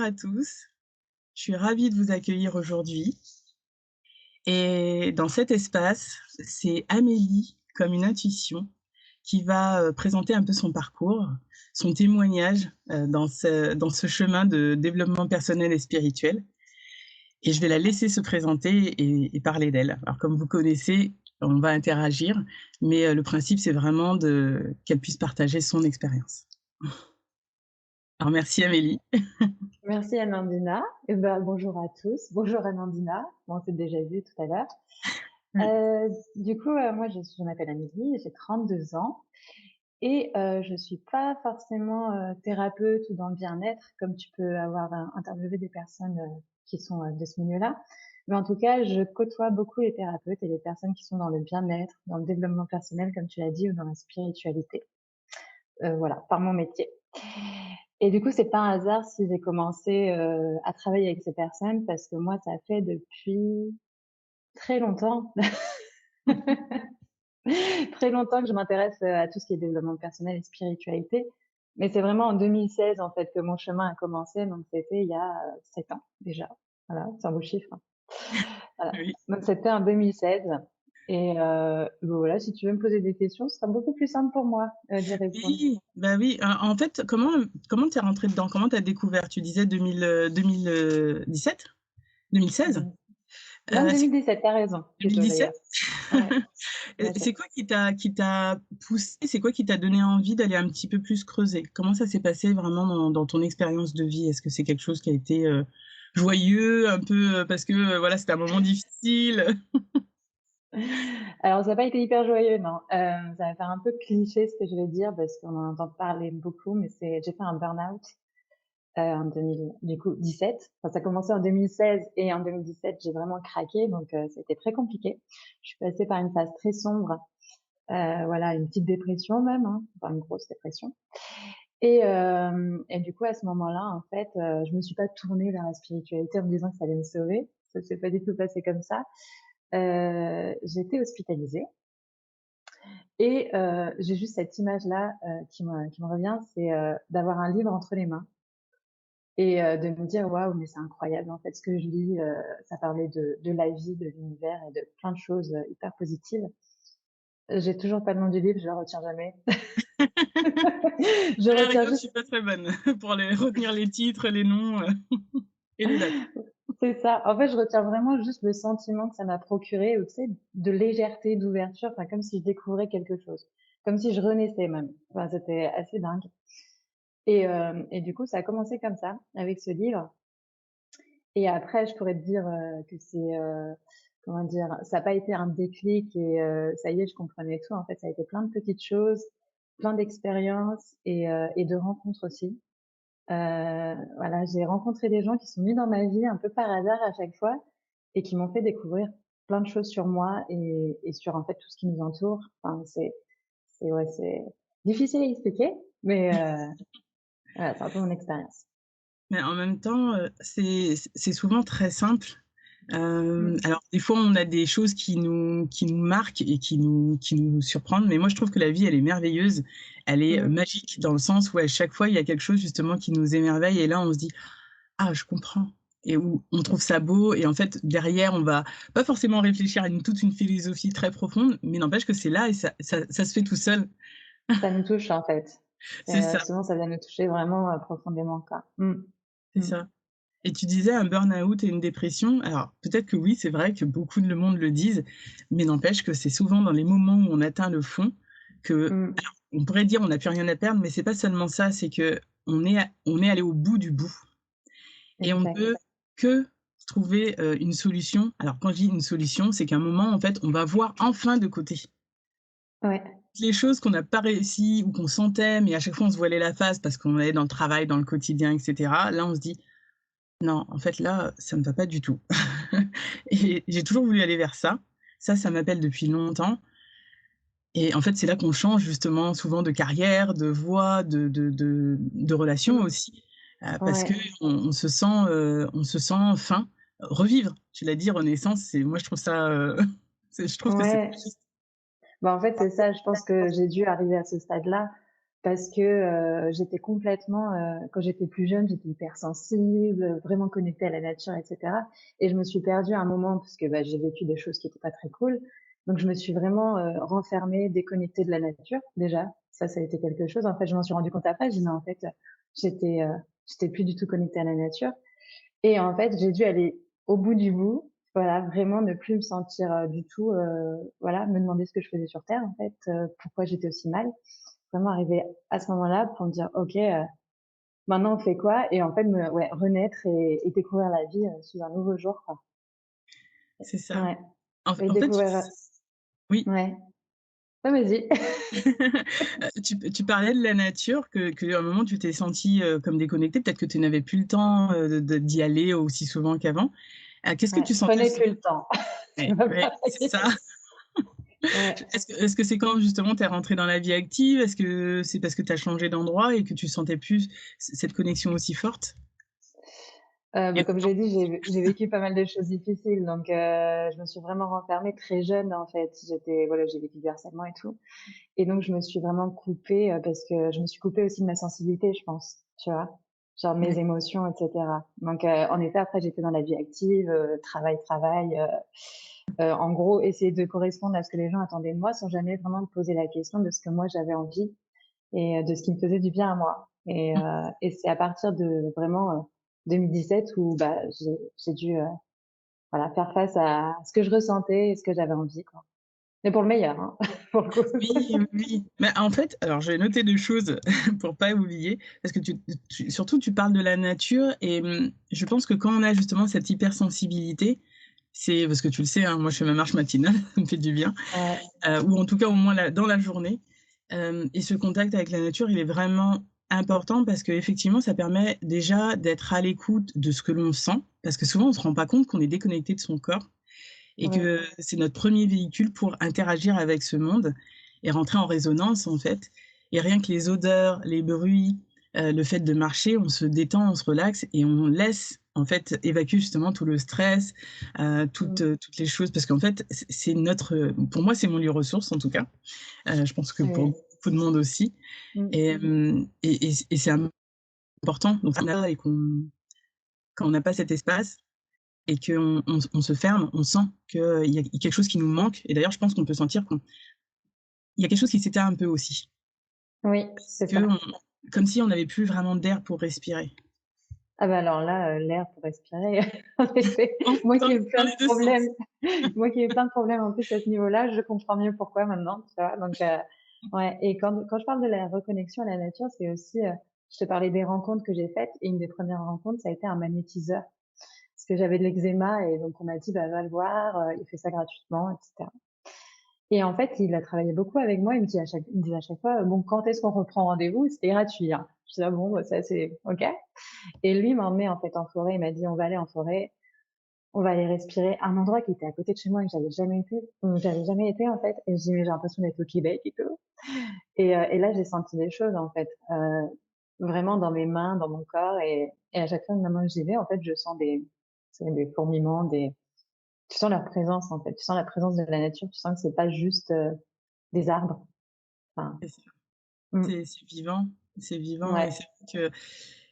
à tous. Je suis ravie de vous accueillir aujourd'hui et dans cet espace, c'est Amélie, comme une intuition, qui va, présenter un peu son parcours, son témoignage, dans ce chemin de développement personnel et spirituel et je vais la laisser se présenter et parler d'elle. Alors comme vous connaissez, on va interagir, mais le principe, c'est vraiment qu'elle puisse partager son expérience. Alors merci Amélie. Merci Amandina. Et ben, bonjour à tous. Bonjour Amandina. Bon, on s'est déjà vu tout à l'heure. Oui. Moi, je m'appelle Amélie, j'ai 32 ans et je suis pas forcément thérapeute ou dans le bien-être, comme tu peux avoir interviewé des personnes qui sont de ce milieu-là. Mais en tout cas, je côtoie beaucoup les thérapeutes et les personnes qui sont dans le bien-être, dans le développement personnel, comme tu l'as dit, ou dans la spiritualité. Voilà, par mon métier. Et du coup, c'est pas un hasard si j'ai commencé à travailler avec ces personnes parce que moi, ça fait depuis très longtemps, très longtemps que je m'intéresse à tout ce qui est développement personnel et spiritualité. Mais c'est vraiment en 2016 en fait que mon chemin a commencé, donc c'était il y a 7 ans déjà. Voilà, c'est un beau chiffre, hein. Voilà. Oui. Donc c'était en 2016. Et voilà, si tu veux me poser des questions, ce sera beaucoup plus simple pour moi d'y répondre. Oui, bah oui. En fait, comment tu es rentrée dedans? Comment tu as découvert? Tu disais 2017? 2016? Non, C'est 2017, t'as raison, plutôt 2017? d'ailleurs. Ouais, C'est d'accord. quoi qui t'a poussé? C'est quoi qui t'a donné envie d'aller un petit peu plus creuser? Comment ça s'est passé vraiment dans ton expérience de vie? Est-ce que c'est quelque chose qui a été, joyeux, un peu, parce que, voilà, c'était un moment difficile? Alors ça n'a pas été hyper joyeux, non. Ça va faire un peu cliché ce que je vais dire parce qu'on en entend parler beaucoup, mais j'ai fait un burn-out en 2000, du coup 17. Enfin, ça a commencé en 2016 et en 2017 j'ai vraiment craqué, donc c'était très compliqué. Je suis passée par une phase très sombre, voilà, une petite dépression même, hein, enfin une grosse dépression. Et du coup à ce moment-là, en fait, je me suis pas tournée vers la spiritualité en me disant que ça allait me sauver. Ça s'est pas du tout passé comme ça. J'ai été hospitalisée. Et j'ai juste cette image-là qui me revient, c'est d'avoir un livre entre les mains et de me dire waouh, mais c'est incroyable en fait ce que je lis. Ça parlait de la vie, de l'univers et de plein de choses hyper positives. J'ai toujours pas le nom du livre, je le retiens jamais. Je À la retiens rigueur, je juste, suis pas très bonne pour retenir les titres, les noms, et les dates. c'est ça. En fait, je retiens vraiment juste le sentiment que ça m'a procuré, ou tu sais, de légèreté, d'ouverture, enfin comme si je découvrais quelque chose, comme si je renaissais même. Enfin, c'était assez dingue. Et du coup, ça a commencé comme ça, avec ce livre. Et après, je pourrais te dire que c'est, comment dire, ça n'a pas été un déclic et ça y est, je comprenais tout. En fait, ça a été plein de petites choses, plein d'expériences et de rencontres aussi. Voilà, j'ai rencontré des gens qui sont venus dans ma vie un peu par hasard à chaque fois et qui m'ont fait découvrir plein de choses sur moi et sur en fait tout ce qui nous entoure. Enfin, ouais, c'est difficile à expliquer, mais voilà, c'est un peu mon expérience. Mais en même temps, c'est souvent très simple. Mm. Alors des fois, on a des choses qui nous marquent et qui nous surprennent, mais moi je trouve que la vie, elle est merveilleuse. Elle est, Mm. magique dans le sens où à chaque fois, il y a quelque chose justement qui nous émerveille et là, on se dit: «Ah, je comprends» et où on trouve ça beau et en fait, derrière, on va pas forcément réfléchir à toute une philosophie très profonde, mais n'empêche que c'est là et ça se fait tout seul. Ça nous touche en fait. C'est ça, Souvent ça vient nous toucher vraiment profondément quoi. Mm. c'est Mm. ça. Et tu disais un burn-out et une dépression. Alors, peut-être que oui, c'est vrai que beaucoup de le monde le disent, mais n'empêche que c'est souvent dans les moments où on atteint le fond que, Mm. alors, on pourrait dire on n'a plus rien à perdre, mais c'est pas seulement ça, c'est que on est allé au bout du bout et on ne Exact. peut que trouver une solution. Alors, quand je dis une solution, c'est qu'à un moment, en fait, on va voir enfin de côté Ouais. les choses qu'on n'a pas réussi ou qu'on sentait, mais à chaque fois on se voilait la face parce qu'on est dans le travail, dans le quotidien, etc. Là, on se dit non, en fait, là, ça ne va pas du tout. Et j'ai toujours voulu aller vers ça. Ça m'appelle depuis longtemps. Et en fait, c'est là qu'on change justement souvent de carrière, de voie, de relations Mm. aussi, parce Ouais. qu'on se sent fin. Revivre, tu l'as dit, renaissance, moi je trouve ça, je trouve que c'est Ouais. juste. Bah en fait c'est ça. Je pense que j'ai dû arriver à ce stade-là parce que j'étais complètement, quand j'étais plus jeune, j'étais hypersensible, vraiment connectée à la nature, et cetera. Et je me suis perdue à un moment parce que, bah, j'ai vécu des choses qui étaient pas très cool. Donc je me suis vraiment, renfermée, déconnectée de la nature, déjà. Ça a été quelque chose. En fait, je m'en suis rendu compte après. J'ai dit: «Mais en fait, j'étais, heu, j'étais plus du tout connectée à la nature». Et en fait, j'ai dû aller au bout du bout, voilà, vraiment ne plus me sentir, du tout, voilà, me demander ce que je faisais sur terre, en fait, pourquoi j'étais aussi mal. Vraiment arriver à ce moment-là pour me dire: «OK, maintenant on fait quoi?» Et en fait ouais, renaître et découvrir la vie, sous un nouveau jour, quoi. C'est ça. Ouais, et En fait, découvrir, oui. ouais. Ouais, vas-y. Tu parlais de la nature, qu'à un moment tu t'es sentie, comme déconnectée, peut-être que tu n'avais plus le temps, d'y aller aussi souvent qu'avant. Qu'est-ce que Ouais, tu je sentais prenais plus justement? le temps. C'est Ouais, pas ouais, c'est pareil. ça. Ouais. Est-ce que c'est quand justement tu es rentrée dans la vie active? Est-ce que c'est parce que tu as changé d'endroit et que tu sentais plus cette connexion aussi forte? Bah, Et comme j'ai dit, j'ai vécu pas mal de choses difficiles, donc je me suis vraiment renfermée très jeune, en fait. Voilà, j'ai vécu du harcèlement et tout, et donc je me suis vraiment coupée, parce que je me suis coupée aussi de ma sensibilité, je pense, tu vois? Genre mes ouais, émotions, et cetera. Donc en effet, après, j'étais dans la vie active, travail, travail, en gros, essayer de correspondre à ce que les gens attendaient de moi sans jamais vraiment me poser la question de ce que moi j'avais envie et de ce qui me faisait du bien à moi. Et c'est à partir de vraiment, 2017 où, bah, j'ai dû, voilà, faire face à ce que je ressentais et ce que j'avais envie, quoi. Mais pour le meilleur, hein, pour le coup. oui, oui. Mais en fait, alors j'ai noté 2 choses pour pas oublier, parce que surtout tu parles de la nature et je pense que quand on a justement cette hypersensibilité, c'est parce que tu le sais, hein, moi je fais ma marche matinale, ça me fait du bien, Ouais, ou en tout cas au moins dans la journée. Et ce contact avec la nature, il est vraiment important parce qu'effectivement, ça permet déjà d'être à l'écoute de ce que l'on sent, parce que souvent on ne se rend pas compte qu'on est déconnecté de son corps et oui, que c'est notre premier véhicule pour interagir avec ce monde et rentrer en résonance en fait. Et rien que les odeurs, les bruits, le fait de marcher, on se détend, on se relaxe et on laisse en fait évacuer justement tout le stress, mmh, toutes les choses parce qu'en fait c'est notre, pour moi c'est mon lieu ressource en tout cas. Je pense que pour oui, beaucoup de monde aussi. mmh, Et c'est important donc et quand on n'a pas cet espace et qu'on se ferme, on sent qu'il y a quelque chose qui nous manque. Et d'ailleurs, je pense qu'on peut sentir qu'il y a quelque chose qui s'éteint un peu aussi. oui, Parce c'est que ça. comme si on n'avait plus vraiment d'air pour respirer. Ah bah, alors là, l'air pour respirer, en effet, moi qui ai eu Dans plein de les deux problèmes sens. moi qui ai eu plein de problèmes en plus à ce niveau-là, je comprends mieux pourquoi maintenant, tu vois? Donc ouais, et quand je parle de la reconnexion à la nature, c'est aussi, je te parlais des rencontres que j'ai faites, et une des premières rencontres, ça a été un magnétiseur. Parce que j'avais de l'eczéma et donc on m'a dit: «Bah, va le voir, il fait ça gratuitement», et cetera. Et en fait, il a travaillé beaucoup avec moi. Il me disait à chaque fois: «Bon, quand est-ce qu'on reprend rendez-vous?» C'était gratuit, hein. Je dis: «Ah bon, bah, ça c'est OK». Et lui m'a emmenée en fait en forêt. Il m'a dit: «On va aller en forêt, on va aller respirer». Un endroit qui était à côté de chez moi et que j'avais jamais été en fait. Et je dis: «Mais j'ai l'impression d'être au Québec et tout». Et là, j'ai senti des choses en fait, vraiment dans mes mains, dans mon corps. Et à chaque fois maintenant que j'y vais, en fait, je sens des fourmillements, tu sens leur présence en fait. Tu sens la présence de la nature. Tu sens que c'est pas juste, des arbres. Enfin, C'est ça. mmh, C'est vivant, c'est vivant et ouais, c'est vrai que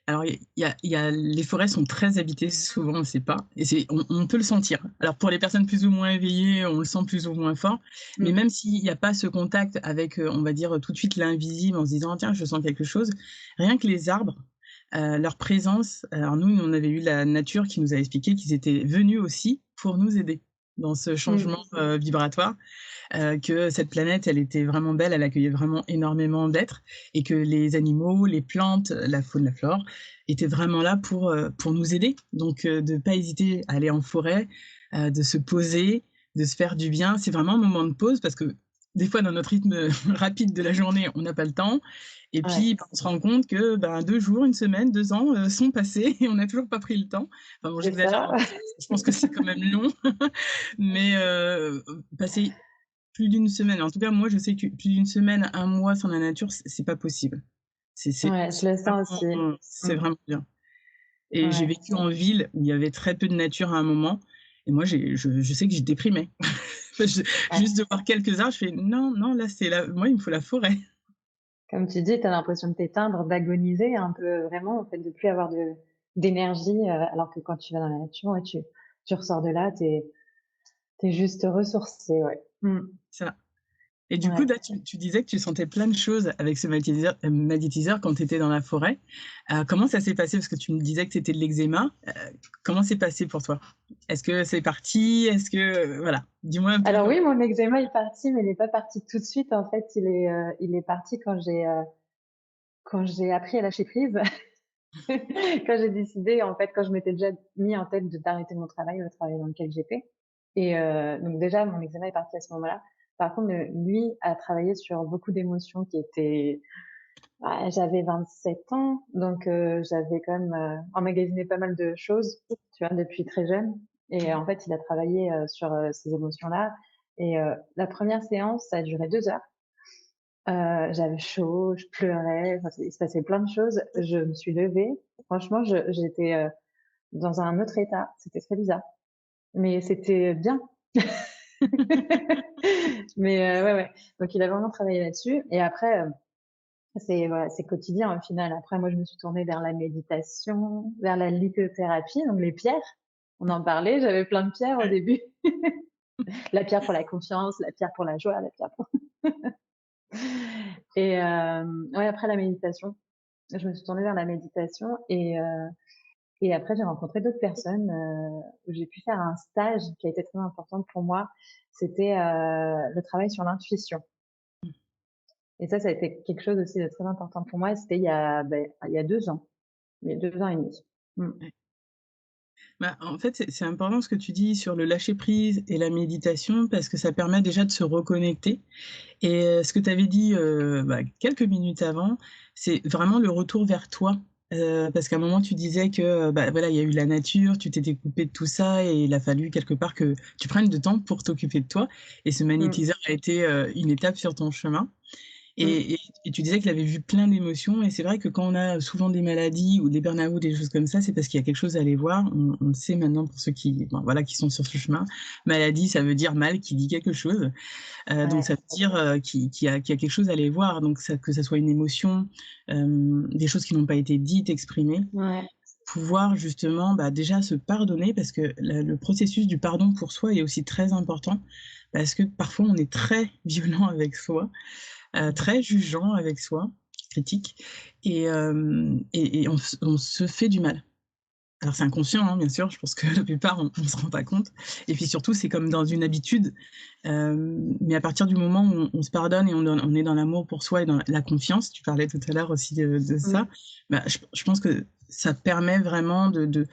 alors il y a les forêts sont très habitées, souvent on ne sait pas et on peut le sentir. Alors pour les personnes plus ou moins éveillées, on le sent plus ou moins fort, mais mmh, même s'il y a pas ce contact avec, on va dire, tout de suite l'invisible en se disant: «Tiens, je sens quelque chose», rien que les arbres, leur présence, alors nous, on avait eu la nature qui nous a expliqué qu'ils étaient venus aussi pour nous aider dans ce changement, mmh, vibratoire, que cette planète, elle était vraiment belle, elle accueillait vraiment énormément d'êtres et que les animaux, les plantes, la faune, la flore étaient vraiment là pour nous aider. Donc, de ne pas hésiter à aller en forêt, de se poser, de se faire du bien. C'est vraiment un moment de pause parce que des fois, dans notre rythme rapide de la journée, on n'a pas le temps. Et ouais, puis, ben, on se rend compte que ben, 2 jours, une semaine, 2 ans sont passés et on n'a toujours pas pris le temps. Enfin, bon, c'est j'exagère, ça. hein, je pense que c'est quand même long, mais passer plus d'une semaine. En tout cas, moi, je sais que plus d'une semaine, un mois sans la nature, c'est pas possible. Ouais, je le sens aussi. C'est Mmh, vraiment bien. Et j'ai ouais. vécu en ville où il y avait très peu de nature à un moment et moi, je sais que je déprimais. Je Ouais. juste de voir quelques arbres, je fais: «Non, non, là, c'est la moi, il me faut la forêt». Comme tu dis, tu as l'impression de t'éteindre, d'agoniser un peu vraiment, en fait, de plus avoir d'énergie, alors que quand tu vas dans la nature, ouais, tu ressors de là, tu es juste ressourcé, ouais. Mmh. Ça. Et du coup, Ouais. là, tu disais que tu sentais plein de choses avec ce magnétiseur quand tu étais dans la forêt. Comment ça s'est passé? Parce que tu me disais que c'était de l'eczéma. Comment c'est passé pour toi? Est-ce que c'est parti? Est-ce que, voilà, dis-moi un peu. Alors oui, mon eczéma est parti, mais il est pas parti tout de suite. En fait, il est parti quand j'ai appris à lâcher prise. Quand j'ai décidé, en fait, quand je m'étais déjà mis en tête d'arrêter mon travail, le travail dans lequel j'étais. Et donc déjà, mon eczéma est parti à ce moment-là. Par contre, lui a travaillé sur beaucoup d'émotions qui étaient... Ouais, j'avais 27 ans, donc j'avais quand même emmagasiné pas mal de choses, tu vois, depuis très jeune. Et en fait, il a travaillé sur ces émotions-là. Et la première séance, ça a duré 2 heures. J'avais chaud, je pleurais, enfin, il se passait plein de choses. Je me suis levée. Franchement, j'étais dans un autre état. C'était très bizarre, mais c'était bien. Mais ouais, ouais. Donc, il a vraiment travaillé là-dessus. Et après, c'est voilà, c'est quotidien au final. Après, moi, je me suis tournée vers la méditation, vers la lithothérapie, donc les pierres. On en parlait. J'avais plein de pierres au début. La pierre pour la confiance, la pierre pour la joie, la pierre pour... Et ouais, après la méditation, je me suis tournée vers la méditation et après j'ai rencontré d'autres personnes où j'ai pu faire un stage qui a été très important pour moi. C'était le travail sur l'intuition. Et ça a été quelque chose aussi de très important pour moi. C'était il y a 2 ans, il y a 2 ans et demi. Mm. Bah, en fait, c'est important ce que tu dis sur le lâcher prise et la méditation parce que ça permet déjà de se reconnecter. Et ce que tu avais dit quelques minutes avant, c'est vraiment le retour vers toi. Parce qu'à un moment, tu disais que bah, voilà, il y a eu la nature, tu t'étais coupé de tout ça et il a fallu quelque part que tu prennes du temps pour t'occuper de toi. Et ce Mm. magnétiseur a été une étape sur ton chemin. Mm. Et tu disais qu'il avait vu plein d'émotions. Et c'est vrai que quand on a souvent des maladies ou des burn-out, des choses comme ça, c'est parce qu'il y a quelque chose à aller voir. On le sait maintenant pour ceux qui, bon, voilà, qui sont sur ce chemin. Maladie, ça veut dire mal qui dit quelque chose. Donc Ouais. ça veut dire qu'il y a quelque chose à aller voir. Donc que ça soit une émotion, des choses qui n'ont pas été dites, exprimées, Ouais. pouvoir justement déjà se pardonner parce que le processus du pardon pour soi est aussi très important parce que parfois on est très violent avec soi, très jugeant avec soi, critique, et on se fait du mal. Alors c'est inconscient, hein, bien sûr, je pense que la plupart, on ne se rend pas compte. Et puis surtout, c'est comme dans une habitude. Mais à partir du moment où on se pardonne et on est dans l'amour pour soi et dans la confiance, tu parlais tout à l'heure aussi de ça, Mm. je pense que ça permet vraiment de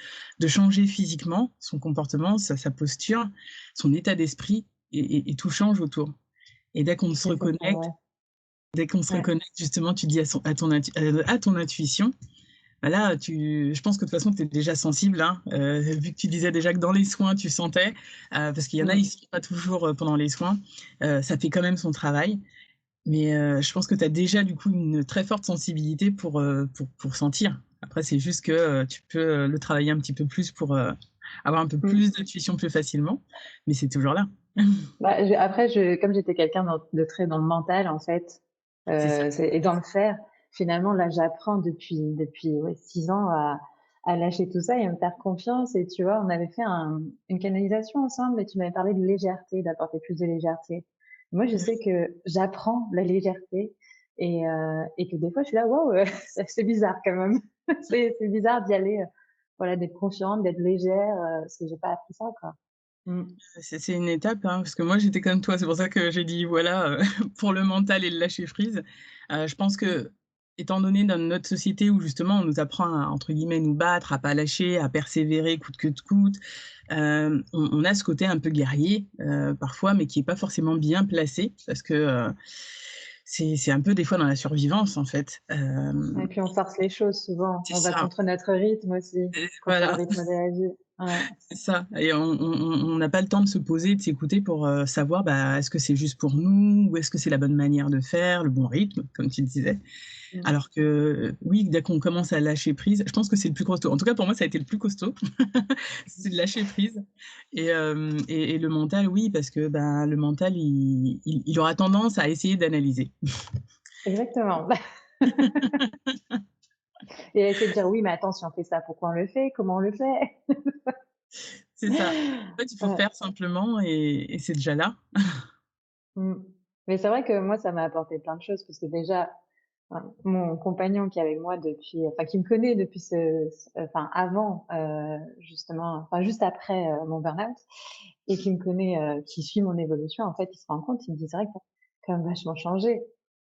changer physiquement son comportement, sa posture, son état d'esprit, et tout change autour. Et Complètement, ouais. dès qu'on se Ouais. reconnecte, justement, tu dis à ton intuition, bah là, je pense que de toute façon, tu es déjà sensible, hein, vu que tu disais déjà que dans les soins, tu sentais, parce qu'il y en a, ils ne Mm. sont pas toujours pendant les soins, ça fait quand même son travail. Mais je pense que tu as déjà, du coup, une très forte sensibilité pour sentir. Après, c'est juste que tu peux le travailler un petit peu plus pour avoir un peu Mm. plus d'intuition plus facilement, mais c'est toujours là. Bah, après, comme j'étais quelqu'un de très dans le mental, en fait, C'est ça. et dans le faire, finalement, là, j'apprends depuis ouais, 6 ans à lâcher tout ça et à me faire confiance. Et tu vois, on avait fait une canalisation ensemble et tu m'avais parlé de légèreté, d'apporter plus de légèreté. Moi, je sais que j'apprends la légèreté et que des fois, je suis là, waouh, c'est bizarre quand même. C'est bizarre d'y aller, voilà, d'être confiante, d'être légère, parce que j'ai pas appris ça, quoi. Mm. C'est une étape, hein, parce que moi j'étais comme toi, c'est pour ça que j'ai dit voilà, pour le mental et le lâcher prise. Je pense que, étant donné dans notre société où justement on nous apprend à, entre guillemets, «nous battre», à pas lâcher, à persévérer coûte que coûte, on a ce côté un peu guerrier, parfois, mais qui est pas forcément bien placé parce que, c'est un peu des fois dans la survivance en fait. Et puis on force les choses souvent. C'est On va ça, contre notre rythme aussi, contre le voilà. rythme de la vie. Ouais. C'est ça, et on n'a pas le temps de se poser, de s'écouter pour, savoir, est-ce que c'est juste pour nous? Ou est-ce que c'est la bonne manière de faire, le bon rythme, comme tu le disais? Mmh. Alors que, oui, dès qu'on commence à lâcher prise, je pense que c'est le plus costaud. En tout cas, pour moi, ça a été le plus costaud, c'est de lâcher prise, et le mental, oui, parce que, le mental, il aura tendance à essayer d'analyser. exactement. Et essayer de dire: «Oui, mais attends, si on fait ça, pourquoi on le fait? Comment on le fait?» C'est ça. En fait, il faut Ouais. faire simplement et c'est déjà là. Mmh. Mais c'est vrai que moi, ça m'a apporté plein de choses parce que déjà, mon compagnon qui est avec moi depuis enfin qui me connaît depuis enfin avant, justement, enfin juste après, mon burn-out et qui me connaît, qui suit mon évolution, en fait, il se rend compte, il me dit: «C'est vrai que tu quand même vachement changé».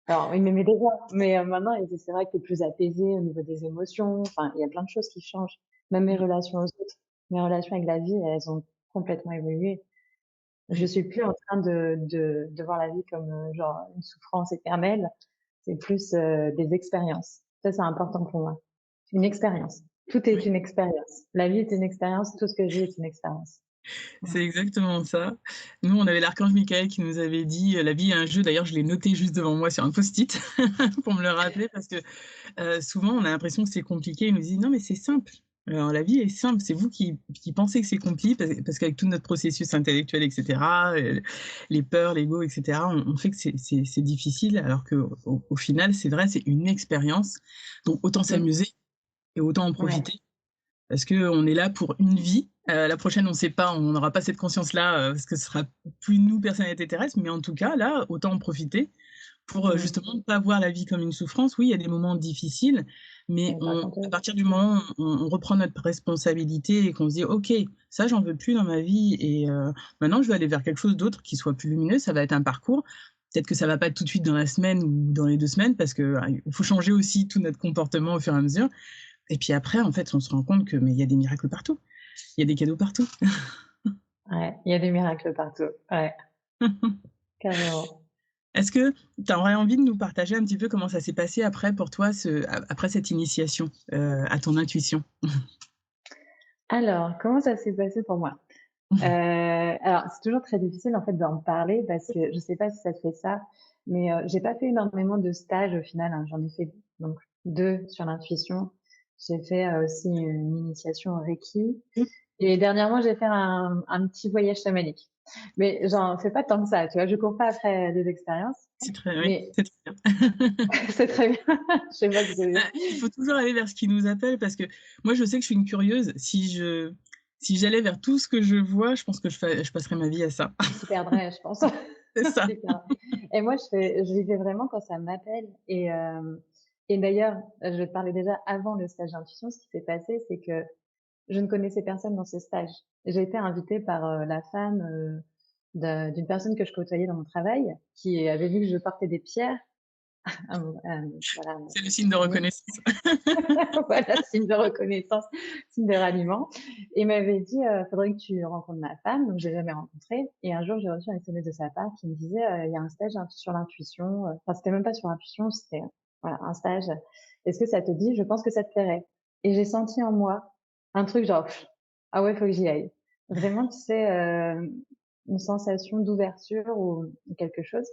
Alors il m'aimait déjà, mais maintenant il me dit: «C'est vrai que tu es plus apaisé au niveau des émotions». Enfin, il y a plein de choses qui changent. Même mes Mmh, relations aux autres, mes relations avec la vie, elles ont complètement évolué. Je oui. suis plus en train de voir la vie comme, genre une souffrance éternelle, c'est plus, des expériences. Ça, c'est important pour moi. Une expérience. Tout est Oui, une expérience. La vie est une expérience, tout ce que je vis est une expérience. Voilà. c'est exactement ça. Nous, on avait l'archange Michael qui nous avait dit, «La vie est un jeu». D'ailleurs, je l'ai noté juste devant moi sur un post-it pour me le rappeler parce que, souvent, on a l'impression que c'est compliqué. Il nous dit: «Non, mais c'est simple. Alors la vie est simple, c'est vous qui pensez que c'est compli parce qu'avec tout notre processus intellectuel et cetera, les peurs, l'ego et cetera, on fait que c'est difficile alors qu'au final, c'est vrai, c'est une expérience. Donc autant Mmh. s'amuser et autant en Ouais, profiter». Parce qu'on est là pour une vie. La prochaine, on ne sait pas, on n'aura pas cette conscience-là, parce que ce sera plus nous, personnalité terrestre, mais en tout cas, là, autant en profiter pour, mmh. justement ne pas voir la vie comme une souffrance. Oui, il y a des moments difficiles, mais Mais par on contre, à partir du moment où on reprend notre responsabilité et qu'on se dit: «OK, ça, j'en veux plus dans ma vie et maintenant je veux aller vers quelque chose d'autre qui soit plus lumineux». Ça va être un parcours. Peut-être que ça va pas être tout de suite dans la semaine ou dans les 2 semaines parce que, il faut changer aussi tout notre comportement au fur et à mesure. Et puis après, en fait, on se rend compte que mais il y a des miracles partout. Il y a des cadeaux partout. ouais, il y a des miracles partout. Ouais, carrément. Est-ce que tu aurais envie de nous partager un petit peu comment ça s'est passé après pour toi après cette initiation, à ton intuition? Alors, comment ça s'est passé pour moi? Alors c'est toujours très difficile, en fait, d'en parler parce que je sais pas si ça te fait ça, mais j'ai pas fait énormément de stages au final, hein. J'en ai fait donc 2 sur l'intuition. J'ai fait, aussi une initiation au Reiki et dernièrement, j'ai fait un petit voyage chamanique. Mais j'en fais pas tant que ça, tu vois? Je cours pas après des expériences, C'est très oui, mais c'est très bien. c'est très bien. Je sais pas ce que ça veut dire. Il faut toujours aller vers ce qui nous appelle parce que moi, je sais que je suis une curieuse. Si j'allais vers tout ce que je vois, je pense que je passerais ma vie à ça. Tu t'y perdrais, je pense. C'est ça. Tu t'y perdrais et moi, j'y vais vraiment quand ça m'appelle et d'ailleurs, je vais te parler déjà avant le stage d'intuition. Ce qui s'est passé, c'est que je ne connaissais personne dans ce stage. J'ai été invitée par, la femme, d'une personne que je côtoyais dans mon travail, qui avait vu que je portais des pierres voilà, C'est le signe de reconnaissance. voilà, signe de reconnaissance, signe de ralliement et il m'avait dit: «Faudrait que tu rencontres ma femme», donc je l'ai jamais rencontrée et un jour, j'ai reçu un SMS de sa part qui me disait: «Il y a un stage sur l'intuition», enfin, c'était même pas sur l'intuition, c'était, voilà, un stage. «Est-ce que ça te dit? Je pense que ça te plairait» et j'ai senti en moi un truc genre: pff, «Ah ouais, faut que j'y aille». Vraiment, tu sais, une sensation d'ouverture ou quelque chose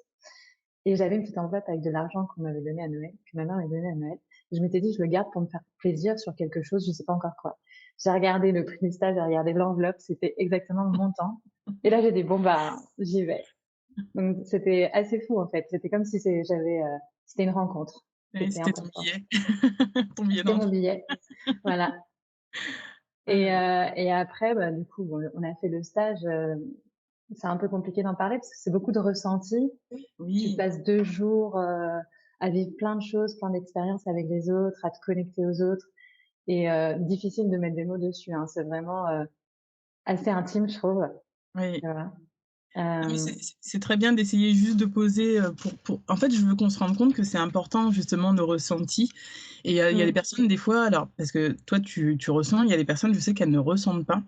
et j'avais une petite enveloppe avec de l'argent qu'on m'avait donné à Noël, que ma mère m'avait donné à Noël. Je m'étais dit: «Je le garde pour me faire plaisir sur quelque chose, je sais pas encore quoi». J'ai regardé le prix du stage, j'ai regardé l'enveloppe, c'était exactement le montant et là, j'ai dit: «Bon, bah, j'y vais». Donc c'était assez fou, en fait. C'était comme si c'était une rencontre qui Oui, était c'était ton importante. billet, ton billet C'était mon d'entrée. billet. Voilà et après, bah, du coup, bon, on a fait le stage, c'est un peu compliqué d'en parler parce que c'est beaucoup de ressentis. Tu Oui. passes 2 jours, à vivre plein de choses, plein d'expériences avec les autres, à te connecter aux autres et difficile de mettre des mots dessus, hein. C'est vraiment, assez intime, je trouve, Oui. tu vois? Non, mais Hem, c'est très bien d'essayer juste de poser, pour en fait, je veux qu'on se rende compte que c'est important justement nos ressentis et il y a des mmh, personnes des fois alors parce que toi tu ressens, il y a des personnes, je sais qu'elles ne ressentent pas,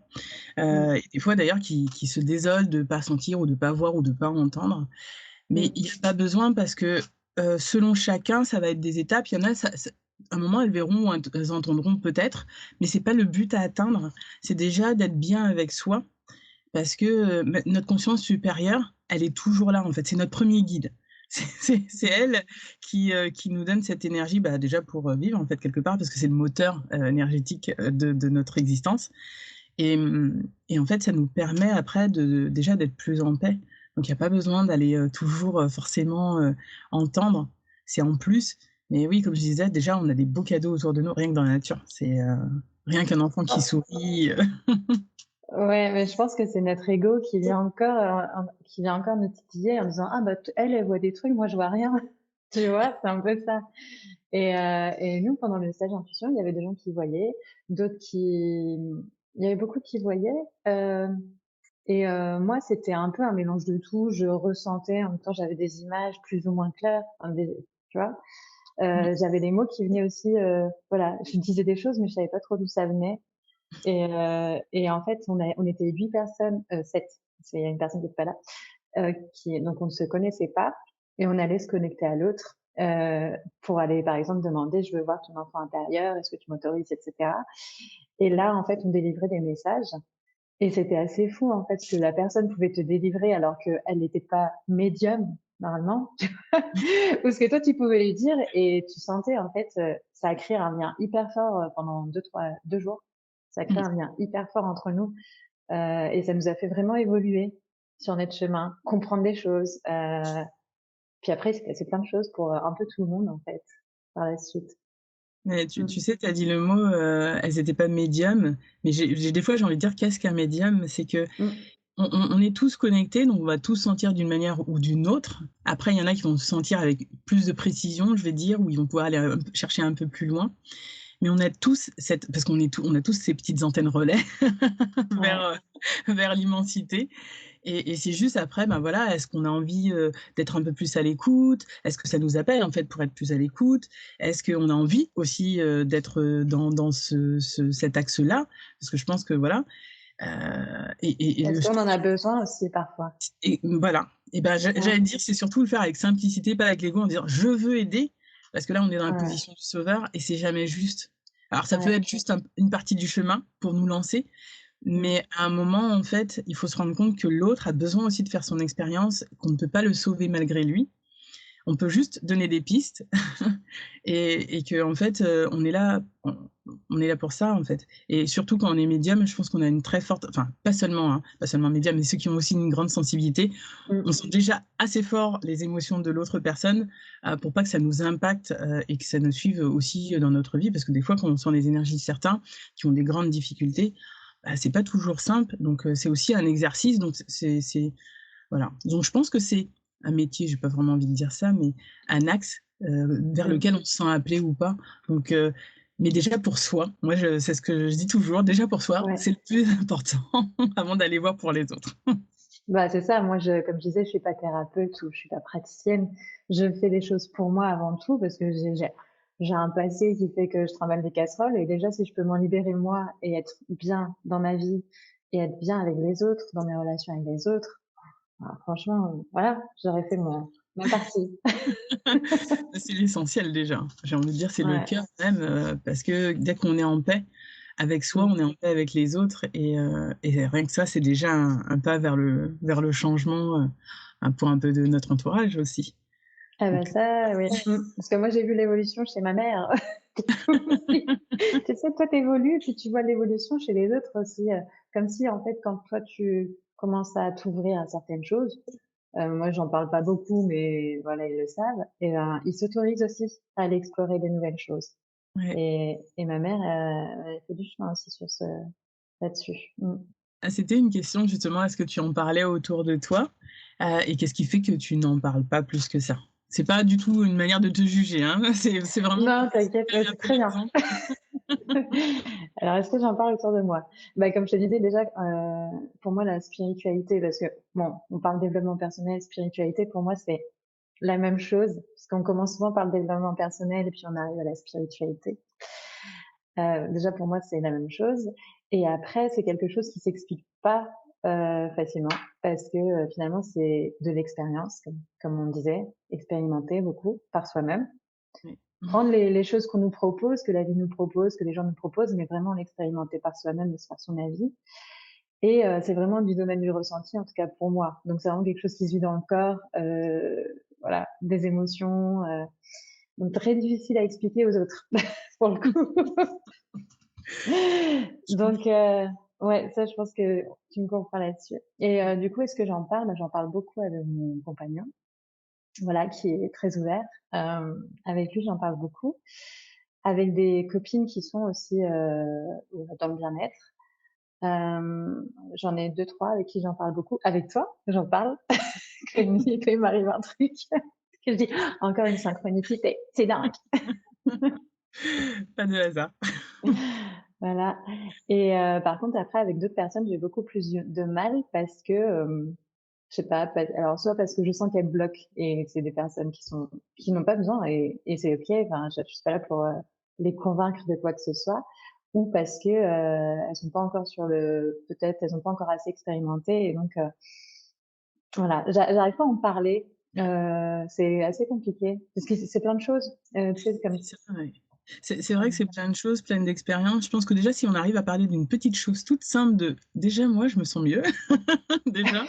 mmh, et des fois d'ailleurs qui se désolent de pas sentir ou de pas voir ou de pas entendre. Mais mmh, il y a pas besoin parce que, selon chacun, ça va être des étapes. Il y en a, ça à un moment, elles verront ou elles entendront peut-être, mais c'est pas le but à atteindre. C'est déjà d'être bien avec soi parce que, notre conscience supérieure, elle est toujours là, en fait. C'est notre premier guide. C'est elle qui nous donne cette énergie, bah, déjà pour, vivre, en fait, quelque part, parce que c'est le moteur, énergétique, de notre existence et en fait, ça nous permet après déjà d'être plus en paix. Donc il y a pas besoin d'aller, toujours, forcément, entendre. c'est en plus. Mais oui, comme je disais, déjà, on a des beaux cadeaux autour de nous, rien que dans la nature. Rien qu'un enfant qui sourit, Ouais, mais je pense que c'est notre ego qui vient encore nous titiller en disant: «Ah bah elle, elle voit des trucs, moi je vois rien». Tu vois? C'est un peu ça. Et nous, pendant le stage d'intuition, il y avait des gens qui voyaient, d'autres qui il y avait beaucoup qui voyaient, hem moi, c'était un peu un mélange de tout. Je ressentais, en même temps, j'avais des images plus ou moins claires, enfin des tu vois? mmh, J'avais des mots qui venaient aussi, voilà, je disais des choses, mais je savais pas trop d'où ça venait. Et en fait, on était 8 personnes, 7, parce qu'il y a une personne qui était pas là, qui donc on ne se connaissait pas et on allait se connecter à l'autre, pour aller, par exemple, demander: «Je veux voir ton enfant intérieur, est-ce que tu m'autorises?» et cetera. Et là, en fait, on délivrait des messages et c'était assez fou, en fait, que la personne pouvait te délivrer alors qu'elle n'était pas médium, normalement, ou ce que toi, tu pouvais lui dire et tu sentais, en fait, ça a créé un lien hyper fort, pendant 2 jours. Ça a créé mmh. un lien hyper fort entre nous, et ça nous a fait vraiment évoluer sur notre chemin, comprendre des choses, puis après, il s'est passé plein de choses pour, un peu tout le monde, en fait, par la suite. Mais Mmh. tu sais, tu as dit le mot, elles étaient pas médiums, mais j'ai des fois, j'ai envie de dire: «Qu'est-ce qu'un médium?» C'est qu'on Mmh. on est tous connectés, donc on va tous sentir d'une manière ou d'une autre. Après, il y en a qui vont se sentir avec plus de précision, je vais dire, ou ils vont pouvoir aller, chercher un peu plus loin. Mais on a tous cette parce qu'on est tous on a tous ces petites antennes relais vers, Ouais. vers l'immensité et c'est juste après, ben, voilà, est-ce qu'on a envie, d'être un peu plus à l'écoute? Est-ce que ça nous appelle, en fait, pour être plus à l'écoute? Est-ce qu'on a envie aussi, d'être, dans cet axe-là? Parce que je pense que voilà, et Est-ce je qu'on en pense a besoin aussi parfois? et voilà et ben, Mmh. j'allais te dire, c'est surtout le faire avec simplicité, pas avec l'ego, en disant: «Je veux aider», parce que là, on est dans la Ouais, position du sauveur et c'est jamais juste. Alors ça peut ouais. être juste une partie du chemin pour nous lancer, Mmh. mais à un moment, en fait, il faut se rendre compte que l'autre a besoin aussi de faire son expérience, qu'on ne peut pas le sauver malgré lui. On peut juste donner des pistes et qu'en fait, on est là pour ça, en fait et surtout quand on est médium, je pense qu'on a une très forte enfin, pas seulement, hein, pas seulement médium, mais ceux qui ont aussi une grande sensibilité, Mmh. on sent déjà assez fort les émotions de l'autre personne, pour pas que ça nous impacte, et que ça nous suive aussi, dans notre vie. Parce que des fois, quand on sent les énergies de certains qui ont des grandes difficultés, bah, c'est pas toujours simple. Donc, c'est aussi un exercice. Donc c'est voilà. Donc je pense que c'est un métier, j'ai pas vraiment envie de dire ça, mais un axe, vers Mmh. lequel on se sent appelé ou pas. Donc, mais déjà pour soi, moi c'est ce que je dis toujours, déjà pour soi, Ouais. c'est le plus important avant d'aller voir pour les autres. Bah, c'est ça, moi comme je disais, je suis pas thérapeute ou je suis pas praticienne. Je fais les choses pour moi avant tout parce que j'ai un passé qui fait que je trimballe des casseroles et déjà si je peux m'en libérer moi et être bien dans ma vie et être bien avec les autres, dans mes relations avec les autres, bah, franchement, voilà, j'aurais fait ma partie. C'est l'essentiel déjà. J'ai envie de dire, c'est le Ouais. cœur même, parce que dès qu'on est en paix avec soi, Mmh. on est en paix avec les autres et rien que ça, c'est déjà un pas vers le changement, pour un peu de notre entourage aussi. Ah bah Donc ça, oui. Parce que moi j'ai vu l'évolution chez ma mère. Tu sais, toi tu évolues puis tu vois l'évolution chez les autres aussi, comme si en fait quand toi tu commences à t'ouvrir à certaines choses, moi j'en parle pas beaucoup mais voilà, ils le savent et ben, ils s'autorisent aussi à aller explorer des nouvelles choses ouais. et ma mère, elle fait du chemin aussi sur ce là-dessus. Mmh. Ah, c'était une question justement, est-ce que tu en parlais autour de toi? Et qu'est-ce qui fait que tu n'en parles pas plus que ça? C'est pas du tout une manière de te juger, hein, c'est vraiment pour Non, t'inquiète, donner un c'est peu très bien. l'exemple. Alors, est-ce que j'en parle autour de moi? Bah, comme je te disais déjà, pour moi, la spiritualité, parce que bon, on parle développement personnel, spiritualité, pour moi, c'est la même chose, parce qu'on commence souvent par le développement personnel et puis on arrive à la spiritualité. Déjà pour moi, c'est la même chose et après, c'est quelque chose qui s'explique pas, facilement parce que, finalement, c'est de l'expérience, comme on disait, expérimenter beaucoup par soi-même. Oui. Prendre les choses qu'on nous propose, que la vie nous propose, que les gens nous proposent, mais vraiment l'expérimenter par soi-même et se faire son avis. Et c'est vraiment du domaine du ressenti, en tout cas pour moi. Donc c'est vraiment quelque chose qui se vit dans le corps, voilà, des émotions, donc très difficile à expliquer aux autres, pour le coup. Je Donc comprends. ouais, ça je pense que tu me comprends là-dessus. Et du coup, est-ce que j'en parle? Bah, j'en parle beaucoup avec mon compagnon. voilà, qui est très ouvert. Avec lui, j'en parle beaucoup. Avec des copines qui sont aussi dans le bien-être. J'en ai deux, trois avec qui j'en parle beaucoup. Avec toi, j'en parle quand il m'arrive un truc, que je dis encore une synchronicité, c'est dingue. Pas de hasard. Voilà. Et par contre, après, avec d'autres personnes, j'ai beaucoup plus de mal parce que, je sais pas, alors soit parce que je sens qu'elles bloquent et c'est des personnes qui n'ont pas besoin et c'est ok. Enfin, je suis pas là pour les convaincre de quoi que ce soit, ou parce que elles sont pas encore peut-être elles ont pas encore assez expérimenté et donc voilà, j'arrive pas à en parler. C'est assez compliqué parce que c'est plein de choses. Tu sais, comme C'est ça, ouais. C'est vrai que c'est plein de choses, plein d'expériences. Je pense que déjà, si on arrive à parler d'une petite chose toute simple de déjà moi, je me sens mieux. Déjà,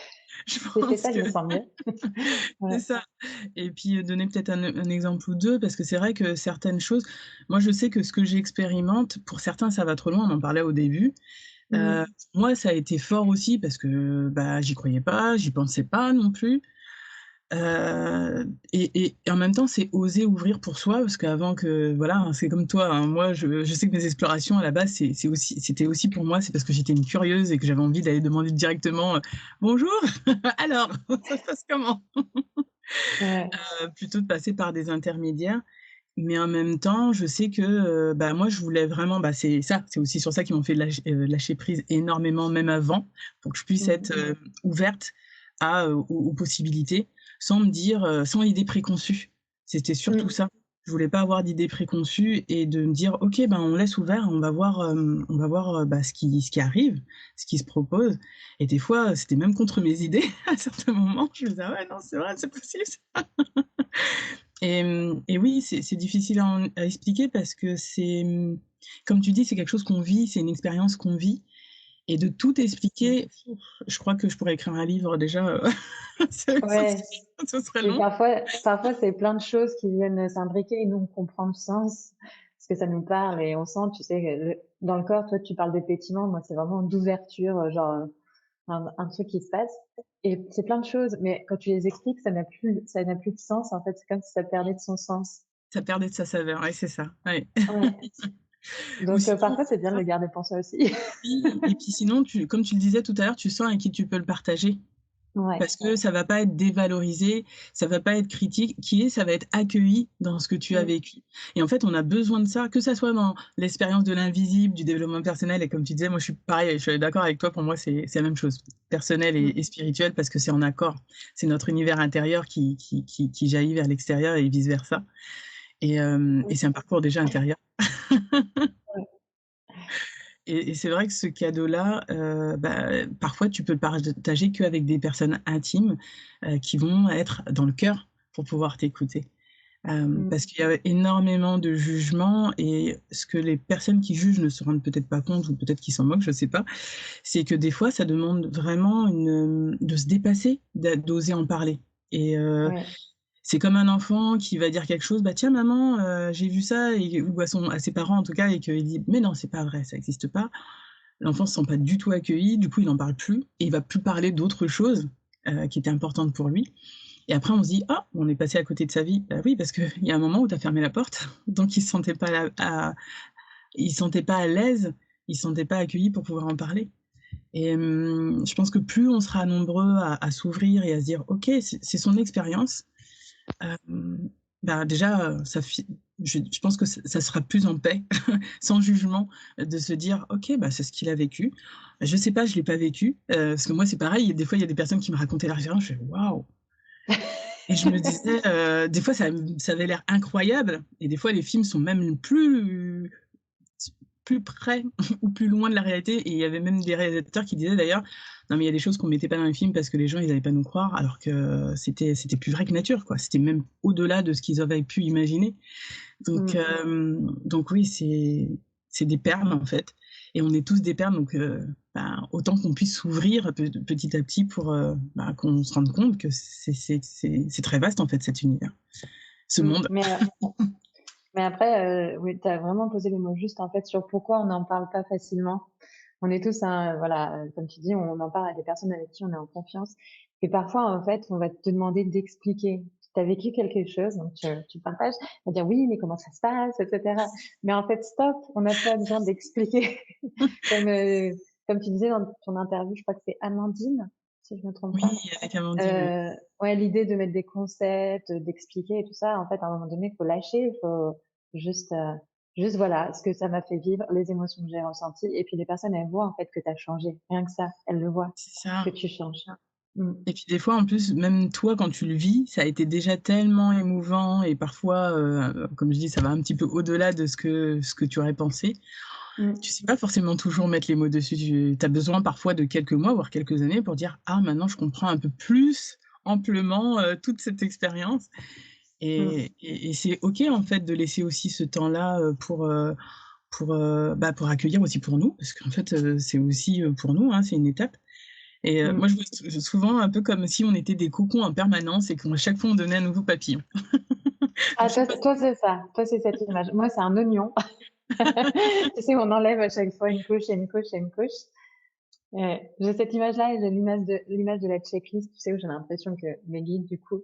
je c'est pense ça, je que me sens mieux. c'est Ouais. ça. Et puis donner peut-être un exemple ou deux, parce que c'est vrai que certaines choses, moi je sais que ce que j'expérimente, pour certains ça va trop loin, on en parlait au début. Mmh. Moi ça a été fort aussi parce que bah, j'y croyais pas, j'y pensais pas non plus. Et en même temps, c'est oser ouvrir pour soi, parce qu'avant que voilà, hein, c'est comme toi, hein, moi je sais que mes explorations à la base, c'était aussi pour moi, c'est parce que j'étais une curieuse et que j'avais envie d'aller demander directement bonjour, alors ça se passe comment? Ouais. Plutôt de passer par des intermédiaires. Mais en même temps, je sais que bah, moi, je voulais vraiment, bah, c'est ça, c'est aussi sur ça qu'ils m'ont fait lâcher prise énormément, même avant, pour que je puisse Mmh. être ouverte aux possibilités, sans me dire, sans idée préconçue. C'était surtout Mmh. ça. Je voulais pas avoir d'idées préconçues et de me dire, ok, ben on laisse ouvert, on va voir bah, ce qui arrive, ce qui se propose. Et des fois, c'était même contre mes idées à certains moments. Je me disais, ah ouais, non, c'est vrai, c'est possible. Et oui, c'est difficile à expliquer parce que c'est, comme tu dis, c'est quelque chose qu'on vit, c'est une expérience qu'on vit et de tout expliquer, je crois que je pourrais écrire un livre déjà, Ouais. ce serait Et long. parfois, c'est plein de choses qui viennent s'imbriquer et nous, on comprend le sens, parce que ça nous parle et on sent, tu sais, dans le corps, toi, tu parles de pétiment, moi, c'est vraiment d'ouverture, genre, un truc qui se passe. Et c'est plein de choses, mais quand tu les expliques, ça n'a plus de sens, en fait. C'est comme si ça perdait de son sens. Ça perdait de sa saveur, ouais, c'est ça, ouais. Ouais. Ou Donc, sinon parfois, c'est bien de le garder pour soi aussi. oui, et puis sinon, comme tu le disais tout à l'heure, tu sens avec qui tu peux le partager. Ouais. Parce que ça va pas être dévalorisé, ça va pas être critiqué, ça va être accueilli dans ce que tu as Mm, vécu. Et en fait, on a besoin de ça, que ça soit dans l'expérience de l'invisible, du développement personnel. Et comme tu disais, moi, je suis pareil, je suis d'accord avec toi. Pour moi, c'est la même chose, personnel mm, et spirituel, parce que c'est en accord. C'est notre univers intérieur qui jaillit vers l'extérieur et vice versa. Et c'est un parcours déjà intérieur. ouais. Et c'est vrai que ce cadeau-là, bah, parfois tu peux le partager qu'avec des personnes intimes, qui vont être dans le cœur pour pouvoir t'écouter. Mm, Parce qu'il y a énormément de jugements et ce que les personnes qui jugent ne se rendent peut-être pas compte ou peut-être qu'ils s'en moquent, je sais pas, c'est que des fois ça demande vraiment de se dépasser, d'oser en parler et ouais. c'est comme un enfant qui va dire quelque chose: «Bah, tiens maman, j'ai vu ça» et ou à ses parents en tout cas et qu'il dit: «Mais non, c'est pas vrai, ça existe pas». L'enfant se sent pas du tout accueilli, du coup, il n'en parle plus et il va plus parler d'autres choses, qui étaient importantes pour lui et après on se dit: «Ah, on est passé à côté de sa vie». Bah oui, parce qu'il y a un moment où tu as fermé la porte, donc il se sentait pas à l'aise, il se sentait pas accueilli pour pouvoir en parler et je pense que plus on sera nombreux à s'ouvrir et à se dire: «OK, c'est son expérience», bah, déjà, ça fi je pense que ça sera plus en paix, sans jugement, de se dire: «OK, bah, c'est ce qu'il a vécu. Je sais pas, je l'ai pas vécu», parce que moi, c'est pareil, des fois, il y a des personnes qui me racontaient leur expérience, je fais: «Waouh!» et je me disais, des fois, ça avait l'air incroyable et des fois, les films sont même plus près ou plus loin de la réalité et il y avait même des réalisateurs qui disaient d'ailleurs: «Non, mais il y a des choses qu'on mettait pas dans les films parce que les gens, ils allaient pas nous croire», alors que c'était plus vrai que nature, quoi. C'était même au-delà de ce qu'ils avaient pu imaginer. Mm. Donc oui, c'est des perles, en fait et on est tous des perles donc ben, autant qu'on puisse s'ouvrir petit à petit pour, bah, qu'on se rende compte que c'est très vaste, en fait, cet univers, ce Mm. monde. Mais après, oui, tu as vraiment posé les mots justes, en fait, sur pourquoi on n'en parle pas facilement. On est tous, voilà, comme tu dis, on en parle à des personnes avec qui on est en confiance. Et parfois, en fait, on va te demander d'expliquer. as vécu quelque chose, donc tu partages, tu vas dire: «Oui, mais comment ça se passe?» et cetera. Mais en fait, stop, on n'a pas besoin d'expliquer. Comme, comme tu disais dans ton interview, je crois que c'est Amandine, si je me trompe Oui, pas. avec Amandine, oui. Ouais, l'idée de mettre des concepts, d'expliquer et tout ça, en fait, à un moment donné, il faut lâcher, il faut juste, juste voilà, ce que ça m'a fait vivre, les émotions que j'ai ressenties et puis les personnes, elles voient, en fait, que tu as changé. Rien que ça, elles le voient, C'est ça. que tu changes. Mmh. Et puis des fois, en plus, même toi, quand tu le vis, ça a été déjà tellement émouvant et parfois, comme je dis, ça va un petit peu au-delà de ce que tu aurais pensé. Mmh. Tu sais pas forcément toujours mettre les mots dessus. Tu as besoin parfois de quelques mois, voire quelques années pour dire: «Ah maintenant je comprends un peu plus amplement, toute cette expérience» Mmh. et c'est OK en fait de laisser aussi ce temps-là, pour accueillir aussi pour nous, parce qu'en fait, c'est aussi, pour nous, hein, c'est une étape et Mmh. moi je vois souvent un peu comme si on était des cocons en permanence et qu'à chaque fois on donnait un nouveau papillon. Donc Ah, je sais pas toi, c'est ça. Toi, c'est cette image. Moi, c'est un oignon. Tu sais, on enlève à chaque fois une couche et une couche et une couche. J'ai cette image-là et j'ai l'image de la checklist, tu sais, où j'ai l'impression que mes guides, du coup,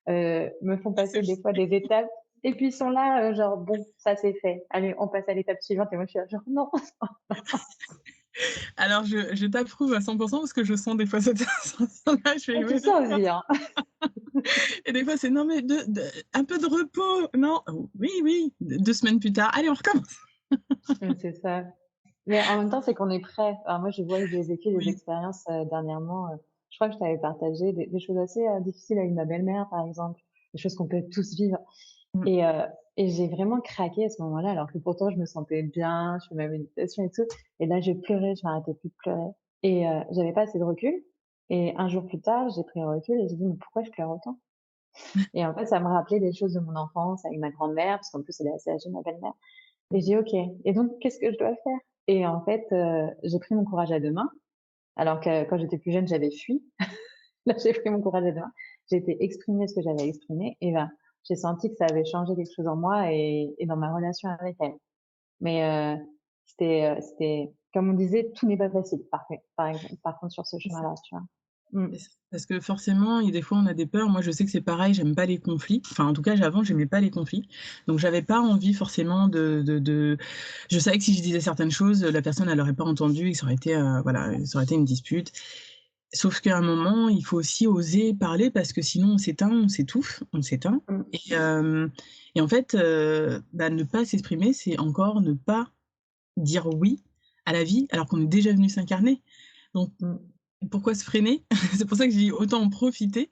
me font passer des fois des étapes et puis ils sont là, genre: «Bon, ça c'est fait. Allez, on passe à l'étape suivante» et moi je suis là genre: «Non». alors je t'approuve à 100 parce que je sens des fois cette sensation-là, je fais: Et tu «Oui, sens aussi, hein. et des fois, c'est: «Non, mais un peu de repos, non?» «Oh, oui, oui», 2 semaines plus tard: «Allez, on recommence». C'est ça. Mais en même temps, c'est qu'on est prêt. Alors moi, je vois que j'ai vécu des Oui. expériences, dernièrement, je crois que je t'avais partagé des choses assez, difficiles avec ma belle-mère, par exemple, des choses qu'on peut tous vivre Mmh. et heu et j'ai vraiment craqué à ce moment-là, alors que pourtant je me sentais bien, je fais ma méditation et tout et là, je pleurais, je m'arrêtais plus de pleurer et j'avais pas assez de recul et un jour plus tard, j'ai pris le recul et j'ai dit: «Mais pourquoi je pleure autant?» et en fait, ça me rappelait des choses de mon enfance avec ma grand-mère, parce qu'en plus, elle est assez âgée, ma belle-mère et j'ai dit: «OK et donc qu'est-ce que je dois faire?» et en fait, j'ai pris mon courage à 2 mains, alors que quand j'étais plus jeune, j'avais fui. Là, j'ai pris mon courage à 2 mains. J'ai été exprimer ce que j'avais exprimé et ben, j'ai senti que ça avait changé quelque chose en moi et dans ma relation avec elle. Mais c'était comme on disait, tout n'est pas facile par contre sur ce C'est ça. chemin-là, tu vois? Mmh. C'est ça. Parce que forcément, il y a des fois, on a des peurs. Moi, je sais que c'est pareil, j'aime pas les conflits. Enfin, en tout cas, avant, j'aimais pas les conflits. Donc, j'avais pas envie forcément de je savais que si je disais certaines choses, la personne, elle aurait pas entendu et que ça aurait été, voilà, ça aurait été une dispute. Sauf qu'à un moment, il faut aussi oser parler parce que sinon on s'éteint, on s'étouffe, on s'éteint Mmh. et en fait, ne pas s'exprimer, c'est encore ne pas dire oui à la vie alors qu'on est déjà venu s'incarner. Donc Mmh. pourquoi se freiner? C'est pour ça que je dis autant en profiter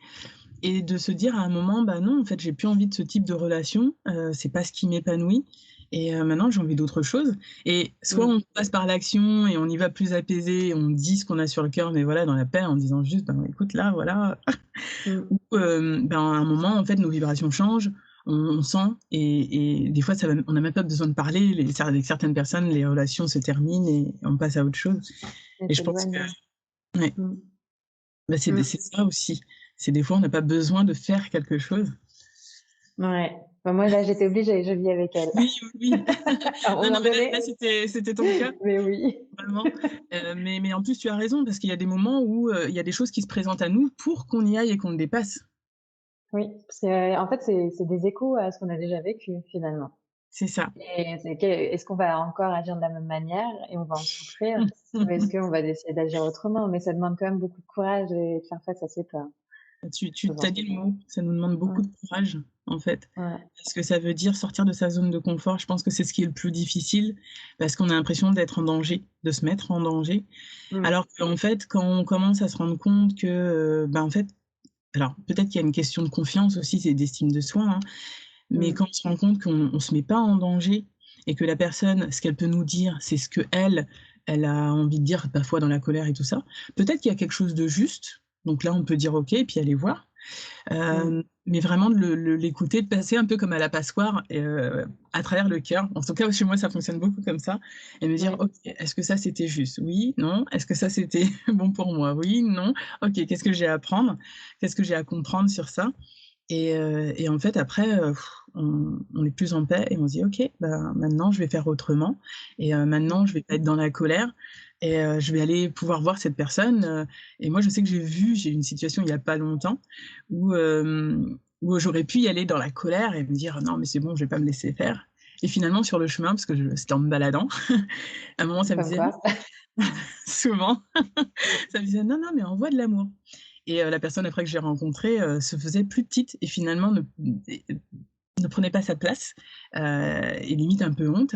et de se dire à un moment: «Bah non, en fait, j'ai plus envie de ce type de relation, c'est pas ce qui m'épanouit et maintenant j'ai envie d'autre chose» et soit Mmh. on passe par l'action et on y va plus apaisé, on dit ce qu'on a sur le cœur, mais voilà, dans la paix, en disant juste: «Ben, écoute, là, voilà». Mmh. Ou à un moment, en fait, nos vibrations changent, on sent et des fois, ça va on n'a même pas besoin de parler, avec certaines personnes, les relations se terminent et on passe à autre chose Elle et je pense que s'éloigne. ouais, Mmh. bah, Mmh. c'est ça aussi. C'est des fois, on n'a pas besoin de faire quelque chose. Ouais. Bah, moi, là, j'étais obligée, je vis avec elle. Oui, oui, oui. À un Ouais, non, moment mais là, donné, c'était ton cas, mais oui. vraiment, mais en plus, tu as raison parce qu'il y a des moments où, il y a des choses qui se présentent à nous pour qu'on y aille et qu'on le dépasse. Oui, parce que en fait, c'est des échos à ce qu'on a déjà vécu, finalement C'est ça. et c'est que est-ce qu'on va encore agir de la même manière et on va en souffrir? Ou est-ce qu'on va décider d'agir autrement? Mais ça demande quand même beaucoup de courage et de faire face à ses peurs, Tu souvent. as dit le mot, ça nous demande beaucoup Ouais, de courage, en fait. ouais. Parce que ça veut dire sortir de sa zone de confort. Je pense que c'est ce qui est le plus difficile, parce qu'on a l'impression d'être en danger, de se mettre en danger. Mmh, Alors qu'en fait, quand on commence à se rendre compte que, en fait alors peut-être qu'il y a une question de confiance aussi, c'est d'estime de soi, hein, mais mmh, quand on se rend compte qu'on se met pas en danger et que la personne, ce qu'elle peut nous dire, c'est ce qu'elle, elle a envie de dire, parfois dans la colère et tout ça, peut-être qu'il y a quelque chose de juste, donc là, on peut dire: «OK» et puis aller voir. mmh. Mais vraiment de l'écouter, de passer un peu comme à la passoire à travers le cœur. En tout cas, chez moi, ça fonctionne beaucoup comme ça et me dire: Oui, «OK, est-ce que ça, c'était juste? Oui, non. Est-ce que ça, c'était bon pour moi? Oui, non. OK, qu'est-ce que j'ai à apprendre? Qu'est-ce que j'ai à comprendre sur ça?» et en fait, après, on est plus en paix et on se dit: «OK, bah, maintenant, je vais faire autrement et mmh, maintenant, je vais pas être dans la colère et je vais aller pouvoir voir cette personne», et moi, je sais que j'ai eu une situation il y a pas longtemps où, où j'aurais pu y aller dans la colère et me dire: «Non, mais c'est bon, je vais pas me laisser faire» et finalement sur le chemin, parce que c'était en me baladant, à un moment ça me Comme disait: «Non» quoi. souvent, ça me disait: «Non, non, mais envoie de l'amour» et la personne après que j'ai rencontrée, se faisait plus petite et finalement ne prenait pas sa place, et limite un peu honte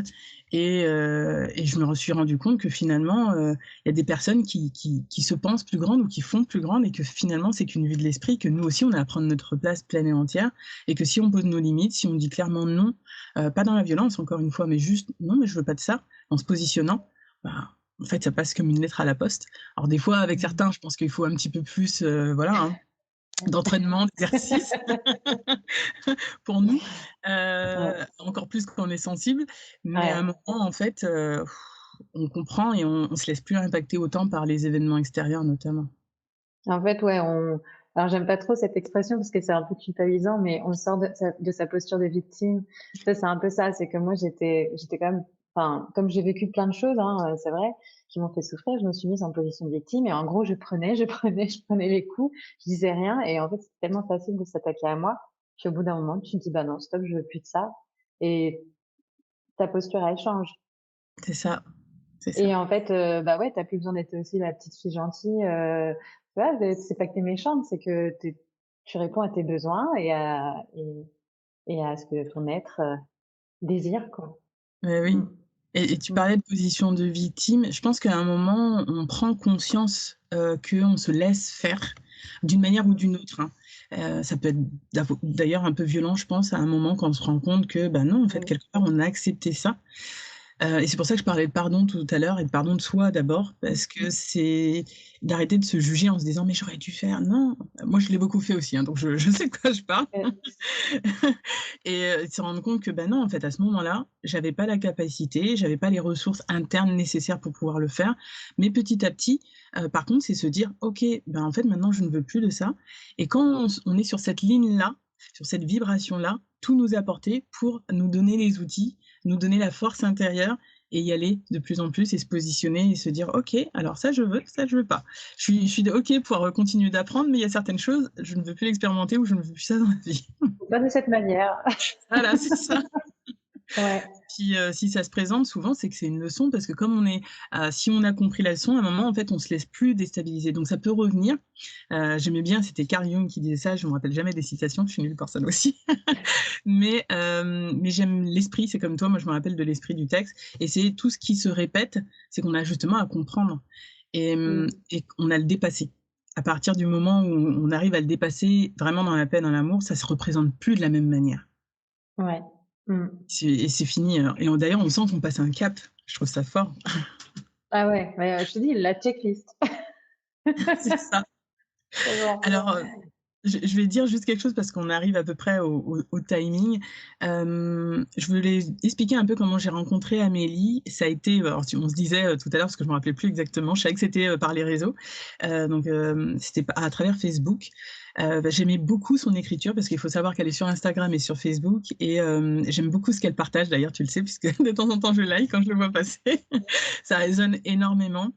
et je me suis rendu compte que finalement, il y a des personnes qui se pensent plus grandes ou qui font plus grandes et que finalement c'est qu'une vue de l'esprit, que nous aussi on a à prendre notre place pleine et entière et que si on pose nos limites, si on dit clairement non, pas dans la violence encore une fois, mais juste: «Non, mais je veux pas de ça», en se positionnant, bah, en fait ça passe comme une lettre à la poste. Alors des fois avec Mmh. certains, je pense qu'il faut un petit peu plus, voilà, hein, d'entraînement, d'exercice pour nous, Ouais, encore plus quand on est sensible, mais à un ouais. moment, en fait, on comprend et on se laisse plus impacter autant par les événements extérieurs, notamment. En fait, ouais, on alors j'aime pas trop cette expression parce que c'est un peu culpabilisant, mais on sort de sa posture de victime. Tu sais, c'est un peu ça, c'est que moi j'étais quand même enfin, comme j'ai vécu plein de choses, hein, c'est vrai, qui m'ont fait souffrir, je me suis mise en position de victime et en gros je prenais les coups, je disais rien et en fait, c'est tellement facile de s'attaquer à moi, puis au bout d'un moment, tu te dis: «Bah non, stop, je veux plus de ça» et ta posture, elle change. C'est ça, c'est ça. Et en fait, bah, ouais, tu plus besoin d'être aussi la petite fille gentille, tu vois? C'est pas que tu méchante, c'est que tu réponds à tes besoins et à ce que ton être, désire, quoi. Oui Mmh. et tu Mmh. parlais de position de victime. Je pense qu'à un moment, on prend conscience, qu'on se laisse faire d'une manière ou Mmh. d'une autre, hein. Ça peut être d'ailleurs un peu violent, je pense, à un moment quand on se rend compte que, bah, non, en fait, Oui. quelque part, on a accepté ça. Et c'est pour ça que je parlais de pardon tout à l'heure et de pardon de soi d'abord, Mmh. parce que c'est d'arrêter de se juger en se disant: «Mais j'aurais dû faire». Non, moi je l'ai beaucoup fait aussi, hein, donc je sais de quoi je parle et de se rendre compte que, bah, non, en fait, à ce moment-là, j'avais pas la capacité, j'avais pas les ressources internes nécessaires pour pouvoir le faire. Mais petit à petit, par contre, c'est se dire: «OK, ben, en fait, maintenant je ne veux plus de ça» et quand on est sur cette ligne-là, sur cette vibration-là, tout nous apporter pour nous donner les outils, nous donner la force intérieure et y aller de plus en plus et se positionner et se dire: «OK, alors ça je veux pas. Je suis OK pour, continuer d'apprendre, mais il y a certaines choses, je ne veux plus l'expérimenter ou je ne veux plus ça dans ma vie». Pas de cette manière. Voilà, c'est ça. Ouais, Si ça se présente souvent, c'est que c'est une leçon parce que comme on est, si on a compris la leçon, à un moment, en fait, on se laisse plus déstabiliser. Donc ça peut revenir. J'aimais bien, c'était Carl Jung qui disait ça, je me rappelle jamais des citations, je suis nulle pour ça aussi. Mais j'aime l'esprit, c'est comme toi, moi je me rappelle de l'esprit du texte et c'est tout ce qui se répète, c'est qu'on a justement à comprendre mmh, et qu'on a le dépassé. À partir du moment où on arrive à le dépasser vraiment dans la paix, dans l'amour, ça se représente plus de la même manière. ouais, mmh. C'est fini, et d'ailleurs, on sent qu'on passe un cap. Je trouve ça fort. Ah ouais, ouais, je te dis la checklist. C'est ça. C'est bon. Alors, je vais dire juste quelque chose parce qu'on arrive à peu près au timing. Je voulais expliquer un peu comment j'ai rencontré Amélie. Ça a été, alors on se disait, tout à l'heure, parce que je me rappelais plus exactement, je savais que c'était, par les réseaux. Donc, c'était à travers Facebook. Bah, j'aimais beaucoup son écriture parce qu'il faut savoir qu'elle est sur Instagram et sur Facebook et j'aime beaucoup ce qu'elle partage d'ailleurs, tu le sais puisque de temps en temps je like quand je le vois passer. Ça résonne énormément.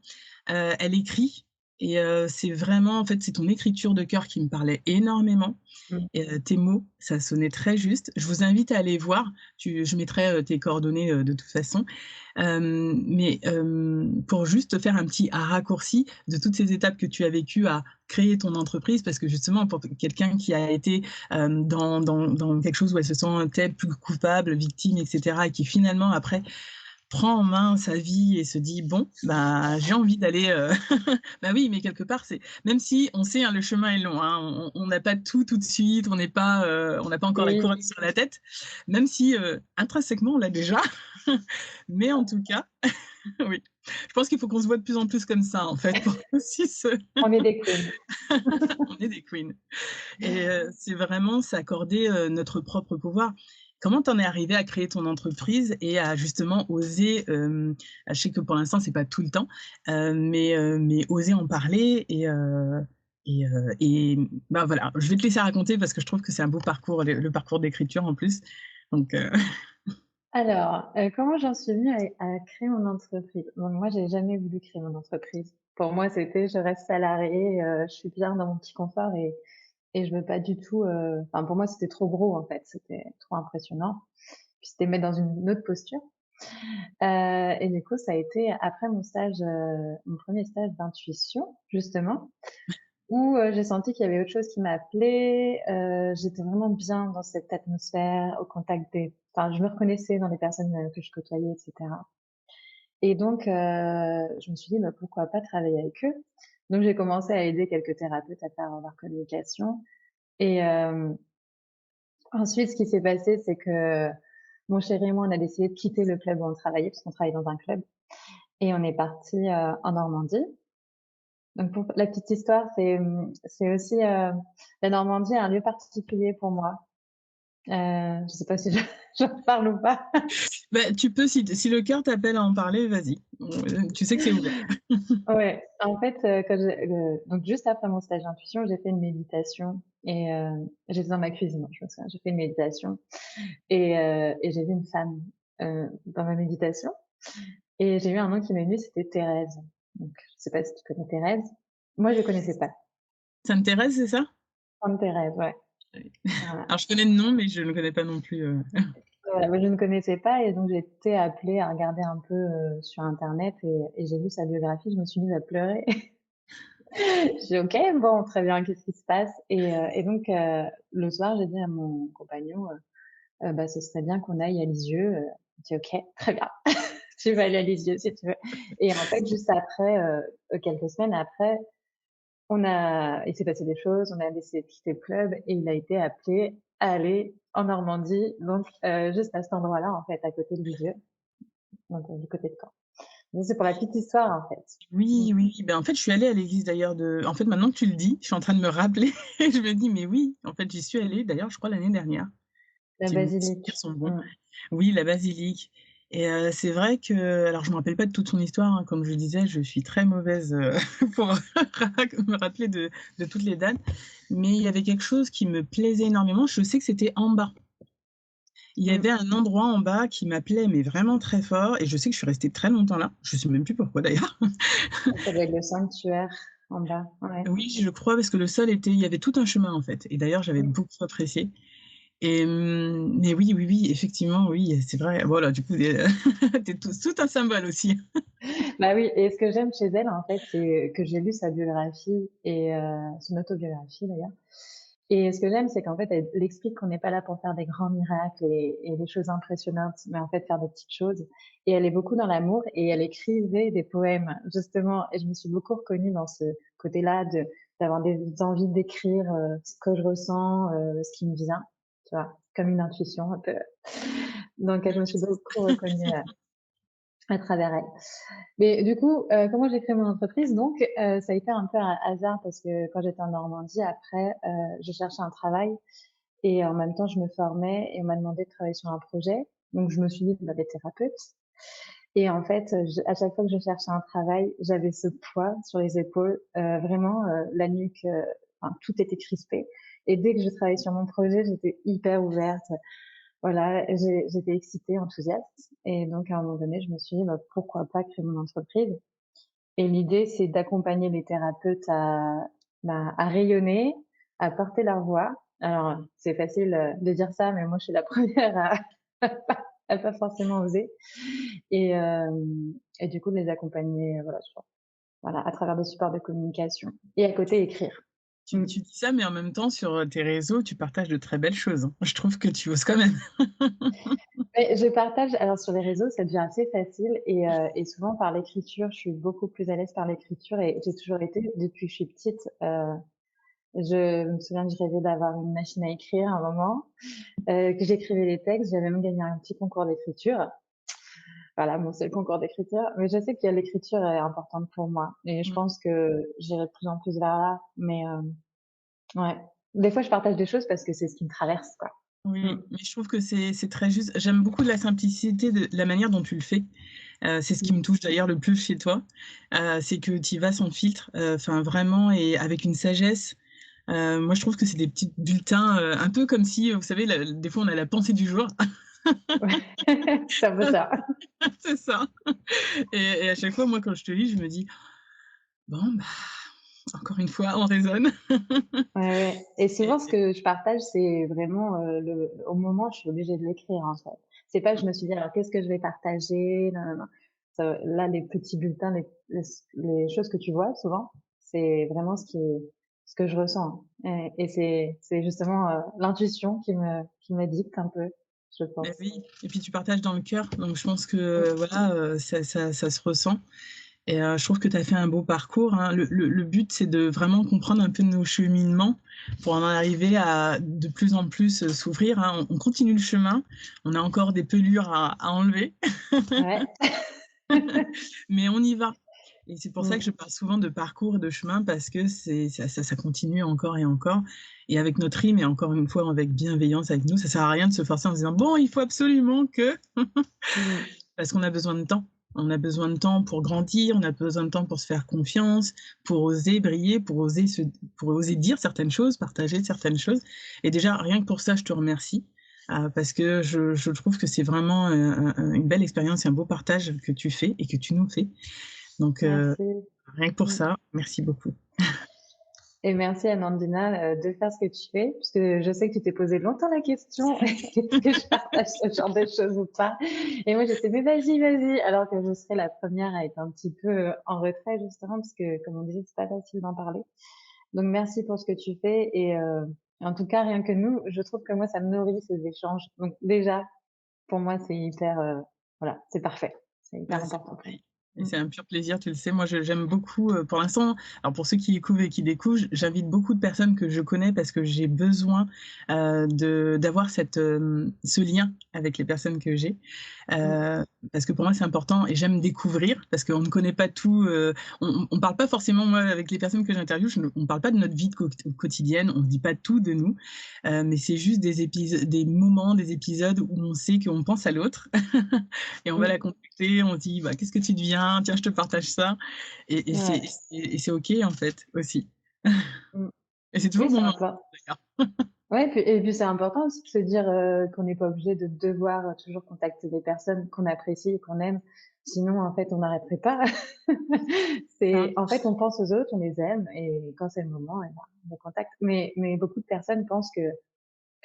Elle écrit et c'est vraiment en fait, c'est ton écriture de cœur qui me parlait énormément Mmh. et tes mots, ça sonnait très juste. Je vous invite à aller voir. Je mettrai, tes coordonnées, de toute façon. Pour juste faire un petit raccourci de toutes ces étapes que tu as vécues à créer ton entreprise, parce que justement pour quelqu'un qui a été, dans quelque chose où elle se sentait plus coupable, victime et cetera et qui finalement après prend en main sa vie et se dit: «Bon, bah, j'ai envie d'aller, bah, oui, mais quelque part, c'est même si on sait, hein, le chemin est long, hein, on n'a pas tout, tout de suite, on n'a pas encore la Oui, couronne sur la tête, même si, intrinsèquement, on l'a déjà. Mais en tout cas, oui, je pense qu'il faut qu'on se voit de plus en plus comme ça, en fait, pour aussi se on est des queens. on est des queens et c'est vraiment s'accorder, notre propre pouvoir. Comment t'en es arrivée à créer ton entreprise et à justement oser, je sais que pour l'instant c'est pas tout le temps, mais oser en parler et bah, voilà, je vais te laisser raconter parce que je trouve que c'est un beau parcours, le parcours d'écriture en plus, donc Alors, comment j'en suis venue à créer mon entreprise? Donc moi, j'ai jamais voulu créer mon entreprise. Pour moi, c'était: «Je reste salariée, je suis bien dans mon petit confort» et je veux pas du tout, enfin, pour moi, c'était trop gros, en fait, c'était trop impressionnant. Puis c'était me mettre dans une autre posture. Et du coup, ça a été après mon stage, mon premier stage d'intuition, justement, où, j'ai senti qu'il y avait autre chose qui m'appelait. J'étais vraiment bien dans cette atmosphère, au contact des enfin, je me reconnaissais dans les personnes, que je côtoyais et cetera. Et donc, je me suis dit: «Bah, pourquoi pas travailler avec eux?» Donc j'ai commencé à aider quelques thérapeutes à faire leur communication et ensuite ce qui s'est passé, c'est que mon chéri et moi, on a décidé de quitter le club où on travaillait, parce qu'on travaillait dans un club et on est partis, en Normandie. Donc pour la petite histoire, c'est aussi, la Normandie est un lieu particulier pour moi. Je sais pas si je j'en parle ou pas? Bah, tu peux si le cœur t'appelle à en parler, vas-y. Tu sais que c'est ouvert. Ouais, en fait, quand j'ai donc juste après mon stage d'intuition, j'ai fait une méditation et j'étais dans ma cuisine, hein, je me souviens, j'ai fait une méditation et j'ai vu une femme, dans ma méditation et j'ai eu un nom qui m'est venu, c'était Thérèse. Donc je sais pas si tu connais Thérèse? Moi, je connaissais pas. Ça m'intéresse, c'est ça? Sainte Thérèse, ouais, Oui. voilà. Alors je connais le nom, mais je ne connais pas non plus, Voilà, moi je ne connaissais pas et donc j'ai été appelée à regarder un peu, sur internet et j'ai vu sa biographie, je me suis mise à pleurer. J'ai dit: «OK, bon, très bien, qu'est-ce qui se passe?» Et donc le soir, j'ai dit à mon compagnon, «Bah, ce serait bien qu'on aille à Lisieux», il dit: «OK, très bien, tu vas aller à Lisieux si tu veux» et en fait, juste après, quelques semaines après, il s'est passé des choses, on a décidé de quitter le club et il a été appelé à aller en Normandie, donc juste à cet endroit-là, en fait, à côté de Lisieux, donc du côté de Caen. Donc c'est pour la petite histoire, en fait. Mmh. oui, oui, oui, ben, en fait, je suis allée à l'église d'ailleurs en fait, maintenant que tu le dis, je suis en train de me rappeler et je me dis: «Mais oui, en fait, j'y suis allée d'ailleurs, je crois l'année dernière, La si mes souvenirs basilique. sont bons». Mmh. Oui, la basilique et c'est vrai que alors je me rappelle pas de toute son histoire, hein, comme je disais, je suis très mauvaise, pour me rappeler de toutes les dates, mais il y avait quelque chose qui me plaisait énormément. Je sais que c'était en bas. Il y Mmh. avait un endroit en bas qui m'appelait, mais vraiment très fort et je sais que je suis restée très longtemps là. Je sais même plus pourquoi d'ailleurs. Ça doit être le sanctuaire en bas, ouais. Oui, je crois parce que le sol était il y avait tout un chemin en fait et d'ailleurs j'avais Mmh. beaucoup apprécié et mais oui, oui, oui, effectivement, oui, c'est vrai. Voilà, du coup, tu tout un symbole aussi. Bah oui et ce que j'aime chez elle, en fait, c'est que j'ai lu sa biographie et son autobiographie d'ailleurs et ce que j'aime, c'est qu'en fait, elle explique qu'on n'est pas là pour faire des grands miracles et des choses impressionnantes, mais en fait faire des petites choses et elle est beaucoup dans l'amour et elle écrivait des poèmes justement et je me suis beaucoup reconnue dans ce côté-là d'avoir des envies d'écrire, ce que je ressens, ce qui me vient, tu vois? Comme une intuition un peu. Donc je me suis beaucoup reconnue, à travers elle. Mais du coup, comment j'ai créé mon entreprise donc, ça a été un peu un hasard parce que quand j'étais en Normandie après, je cherchais un travail et en même temps je me formais et on m'a demandé de travailler sur un projet. Donc je me suis dit: «Bah, des thérapeutes» et en fait, à chaque fois que je cherchais un travail, j'avais ce poids sur les épaules, vraiment, la nuque, enfin tout était crispé et dès que je travaillais sur mon projet, j'étais hyper ouverte. Voilà, j'étais excitée, enthousiaste et donc à un moment donné, je me suis dit: «Bah, pourquoi pas créer mon entreprise?» Et l'idée, c'est d'accompagner les thérapeutes à rayonner, à porter leur voix. Alors, c'est facile, de dire ça, mais moi, je suis la première à pas forcément oser et du coup, de les accompagner, voilà, à travers des supports de communication et à côté écrire. Mmh. Tu dis ça, mais en même temps sur, tes réseaux, tu partages de très belles choses, hein. Je trouve que tu oses quand même. Mais je partage alors sur les réseaux, ça devient assez facile et souvent par l'écriture, je suis beaucoup plus à l'aise par l'écriture et j'ai toujours été depuis que je suis petite, je me souviens que je rêvais d'avoir une machine à écrire à un moment, que j'écrivais les textes. J'avais même gagné un petit concours d'écriture. Voilà, mon seul concours d'écriture. Mais je sais que l'écriture est importante pour moi et je Mmh. pense que j'irai de plus en plus vers là. Mais ouais, des fois, je partage des choses parce que c'est ce qui me traverse, quoi. Mmh. Oui, mais je trouve que c'est très juste. J'aime beaucoup la simplicité de la manière dont tu le fais. C'est ce qui Mmh. me touche d'ailleurs le plus chez toi, c'est que tu y vas sans filtre, enfin vraiment et avec une sagesse. Moi je trouve que c'est des petits bulletins, un peu comme si, vous savez, des fois on a la pensée du jour. Ouais, c'est un peu ça. C'est ça et à chaque fois, moi quand je te lis, je me dis: «Bon, bah». Encore une fois, on raisonne. Ouais, ouais et Et souvent ce que je partage, c'est vraiment, le au moment, je suis obligée de l'écrire, en fait. C'est pas que je me suis dit: «Alors qu'est-ce que je vais partager? Non, non, non». Ça là, les petits bulletins, les choses que tu vois souvent, c'est vraiment ce que je ressens et c'est justement, l'intuition qui me dicte un peu, je beh, pense. oui et puis tu partages dans le cœur, donc je pense que, voilà, ça se ressent et je trouve que tu as fait un beau parcours, hein. Le but, c'est de vraiment comprendre un peu nos cheminements pour en arriver à de plus en plus, s'ouvrir, hein. On continue le chemin, on a encore des pelures à enlever, Ouais. mais on y va et c'est pour ça que Mmh. je parle souvent de parcours et de chemin parce que ça continue encore et encore et avec notre rythme et encore une fois avec bienveillance avec nous. Ça sert à rien de se forcer en se disant: «Bon, il faut absolument que» Mmh. parce qu'on a besoin de temps. On a besoin de temps pour grandir, on a besoin de temps pour se faire confiance, pour oser briller, pour oser dire certaines choses, partager certaines choses et déjà rien que pour ça, je te remercie, parce que je trouve que c'est vraiment, une belle expérience et un beau partage que tu fais et que tu nous fais. Donc Merci. rien que pour Mmh. ça, merci beaucoup. Et merci Amandina, de faire ce que tu fais, parce que je sais que tu t'es posé longtemps la question: «Est-ce que je partage ce genre de choses ou pas?» Et moi j'étais: «Mais vas-y, vas-y!» alors que je serais la première à être un petit peu, en retrait justement parce que comme on disait, c'est pas facile d'en parler. Donc merci pour ce que tu fais et en tout cas rien que nous, je trouve que moi ça me nourrit ces échanges. Donc déjà, pour moi c'est hyper, voilà, c'est parfait. C'est hyper Bah, c'est important pour moi. pareil et Mmh. c'est un pur plaisir, tu le sais. Moi, je j'aime beaucoup, pour l'instant alors pour ceux qui découvrent et qui découvrent, j'invite beaucoup de personnes que je connais parce que j'ai besoin, de d'avoir ce lien avec les personnes que j'ai, Mmh. parce que pour moi, c'est important et j'aime découvrir parce qu'on ne connaît pas tout, on parle pas forcément moi, avec les personnes que j'interviewe, je ne on parle pas de notre vie de quotidienne, on ne dit pas tout de nous, mais c'est juste des moments, des épisodes où on sait qu'on pense à l'autre et on va la Mmh. contacter, on dit: «Bah, qu'est-ce que tu deviens? Tiens, je te partage ça» et c'est Ouais. OK, en fait, aussi Mmh. et c'est Oui, toujours c'est bon d'en impor d'ailleurs. ouais, et puis c'est important aussi de se dire, qu'on n'est pas obligé de devoir, toujours contacter des personnes qu'on apprécie et qu'on aime. Sinon, en fait, on n'arrêterait pas. Ça. C'est en fait, on pense aux autres, on les aime et quand c'est le moment, eh ben, on les contacte. Mais beaucoup de personnes pensent que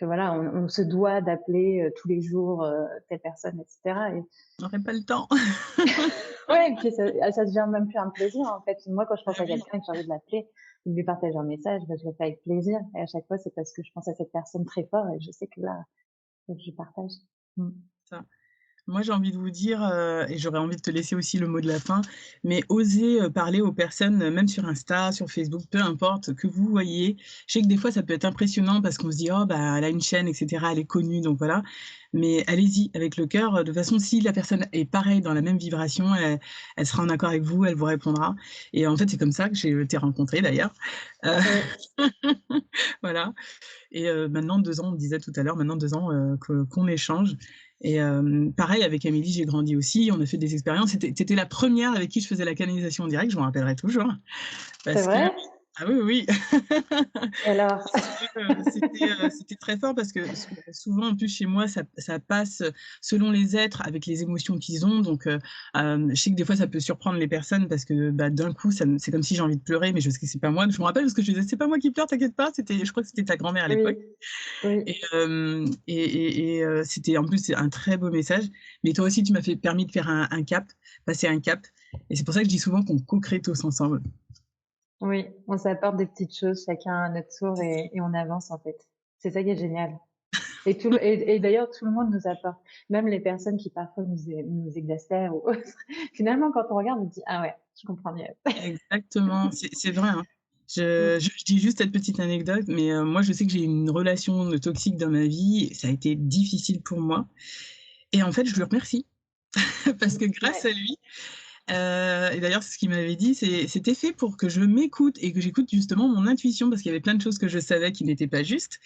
voilà, on se doit d'appeler, tous les jours, telle personne et cetera et On n'aurait pas le temps. ouais et puis ça devient même plus un plaisir, en fait. Moi, quand je Bah pense à oui. quelqu'un et que j'ai envie de l'appeler ou de lui partager un message, bah, je le fais avec plaisir et à chaque fois, c'est parce que je pense à cette personne très fort et je sais que là, faut que je partage. Mmh. Ça. Moi, j'ai envie de vous dire, et j'aurais envie de te laisser aussi le mot de la fin, mais osez, parler aux personnes, même sur Insta, sur Facebook, peu importe, que vous voyez. Je sais que des fois, ça peut être impressionnant parce qu'on se dit: «Oh bah, elle a une chaîne et cetera, elle est connue, donc voilà». Mais allez-y avec le cœur, de toute façon, si la personne est pareil, dans la même vibration, elle sera en accord avec vous, elle vous répondra et en fait, c'est comme ça que j'ai été rencontrée d'ailleurs. Heu, Oui, voilà. Et maintenant 2 ans, on disait tout à l'heure, maintenant 2 ans, que qu'on échange et pareil avec Amélie, j'ai grandi aussi, on a fait des expériences. Tu étais la première avec qui je faisais la canalisation en direct, je m'en rappellerai toujours c'est parce que vrai? ah oui, oui, oui. Et alors? C'était très fort parce que souvent en plus chez moi ça passe, selon les êtres avec les émotions qu'ils ont donc je sais que des fois ça peut surprendre les personnes parce que, bah, d'un coup c'est comme si j'ai envie de pleurer mais je sais que c'est pas moi. Je me rappelle parce que je disais: «C'est pas moi qui pleure, t'inquiète pas», je crois que c'était ta grand-mère à l'époque. Oui, oui. C'était en plus c'est un très beau message. Mais toi aussi, tu m'as fait permis de faire un cap, passer un cap. Et c'est pour ça que je dis souvent qu'on co-crée tous ensemble. Oui, on s'apporte des petites choses chacun à notre tour C'est ça. et on avance, en fait. C'est ça qui est génial. Et d'ailleurs, tout le monde nous apporte, même les personnes qui parfois nous exaspèrent ou autres. Finalement, quand on regarde, on se dit: «Ah ouais, je comprends mieux». Exactement, c'est vrai, hein. Mmh. Je dis juste cette petite anecdote, mais moi, je sais que j'ai eu une relation, toxique dans ma vie. Ça a été difficile pour moi et en fait, je le remercie parce Mmh. que grâce Ouais. à lui, et d'ailleurs, c'est ce qu'il m'avait dit, c'était fait pour que je m'écoute et que j'écoute justement mon intuition parce qu'il y avait plein de choses que je savais qui n'étaient pas justes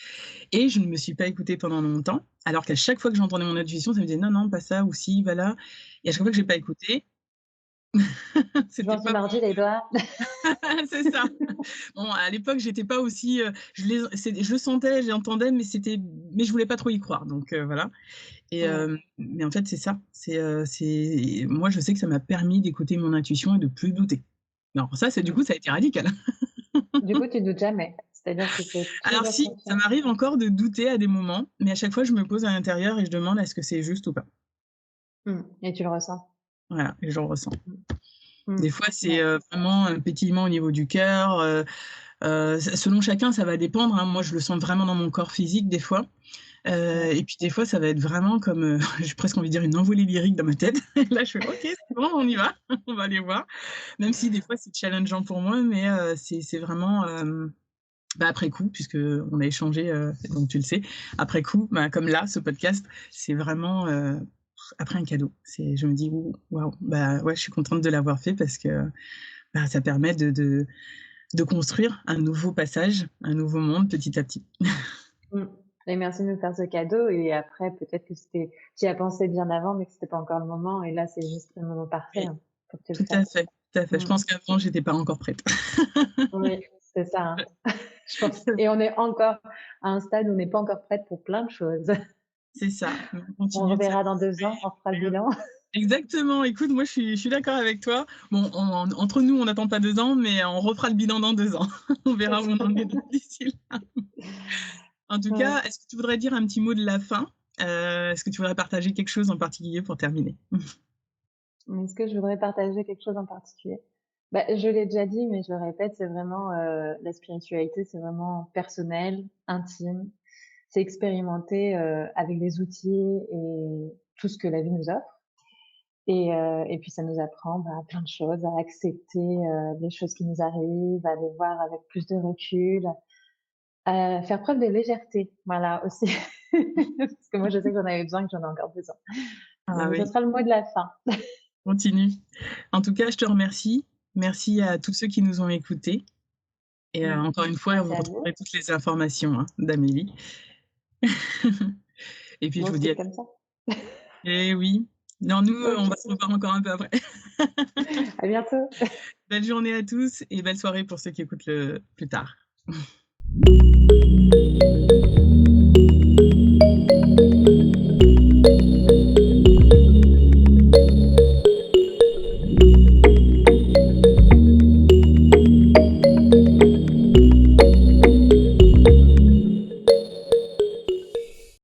et je ne me suis pas écoutée pendant longtemps. Alors qu'à chaque fois que j'entendais mon intuition, ça me disait: «Non, non, pas ça» ou «Si, va là» et à chaque fois que j'ai pas écouté, Je c'était m'en suis pas mordu les doigts. c'est ça. Bon, à l'époque, j'étais pas aussi, je le sentais, j'entendais, mais je voulais pas trop y croire donc voilà et Ouais. mais en fait, c'est ça. C'est moi, je sais que ça m'a permis d'écouter mon intuition et de plus douter. Alors ça, c'est du Mmh. coup, ça a été radical. Du coup, tu doutes jamais? C'est-à-dire que tu fais Alors toujours si, ça confiance? m'arrive encore de douter à des moments, mais à chaque fois, je me pose à l'intérieur et je demande: «Est-ce que c'est juste ou pas?» Et tu le ressens? Voilà, et je le ressens. Mmh. Mmh. Des fois, c'est, Ouais. vraiment un pétillement au niveau du cœur, selon chacun, ça va dépendre, hein. Moi, je le sens vraiment dans mon corps physique des fois, Ouais. et puis des fois, ça va être vraiment comme, j'ai presque envie de dire une envolée lyrique dans ma tête. Là, je fais: «OK, c'est bon, on y va, on va aller voir». Même si des fois, c'est challengeant pour moi, mais c'est vraiment, bah, après coup, puisqu'on a échangé, donc tu le sais. Après coup, bah, comme là, ce podcast, c'est vraiment, après un cadeau. Je me dis: «Waouh, bah, ouais, je suis contente de l'avoir fait parce que, bah, ça permet de construire un nouveau passage, un nouveau monde petit à petit». Mmh. Et merci de me faire ce cadeau et après peut-être que tu y as pensé bien avant, mais que c'était pas encore le moment et là, c'est juste le moment parfait, Oui, hein, pour que tu le tout à fasses. fait, tout à fait. Je Mmh. pense qu'avant, j'étais pas encore prête. Oui, c'est ça, hein. Je pense et on est encore à un stade où on n'est pas encore prête pour plein de choses. C'est ça, mais on On continue de reverra dans 2 s'ajuster ans, on fera le et bilan. exactement. Écoute, moi, je suis d'accord avec toi. Bon, entre nous, on n'attend pas 2 ans, mais on refera le bilan dans 2 ans. On verra où on en est d'ici là. En tout cas, Ouais. est-ce que tu voudrais dire un petit mot de la fin? Est-ce que tu voudrais partager quelque chose en particulier pour terminer? Est-ce que je voudrais partager quelque chose en particulier? Bah, je l'ai déjà dit, mais je le répète, c'est vraiment, la spiritualité, c'est vraiment personnel, intime. C'est expérimenter, avec des outils et tout ce que la vie nous offre et puis ça nous apprend, bah, plein de choses, à accepter, les choses qui nous arrivent, à les voir avec plus de recul, à faire preuve de légèreté, voilà, aussi. Parce que moi, je sais que j'en avais besoin, que j'en ai encore besoin. Ah Donc ce oui, sera le mot de la fin. continue. En tout cas, je te remercie. Merci à tous ceux qui nous ont écoutés et Mmh. encore une fois, Merci vous à vous. retrouverez toutes les informations, hein, d'Amélie. Et puis je Bon, vous dis c'est à comme ça. eh oui. Non, nous, on va se OK. revoir encore un peu après. À bientôt. Belle journée à tous et belle soirée pour ceux qui écoutent le plus tard.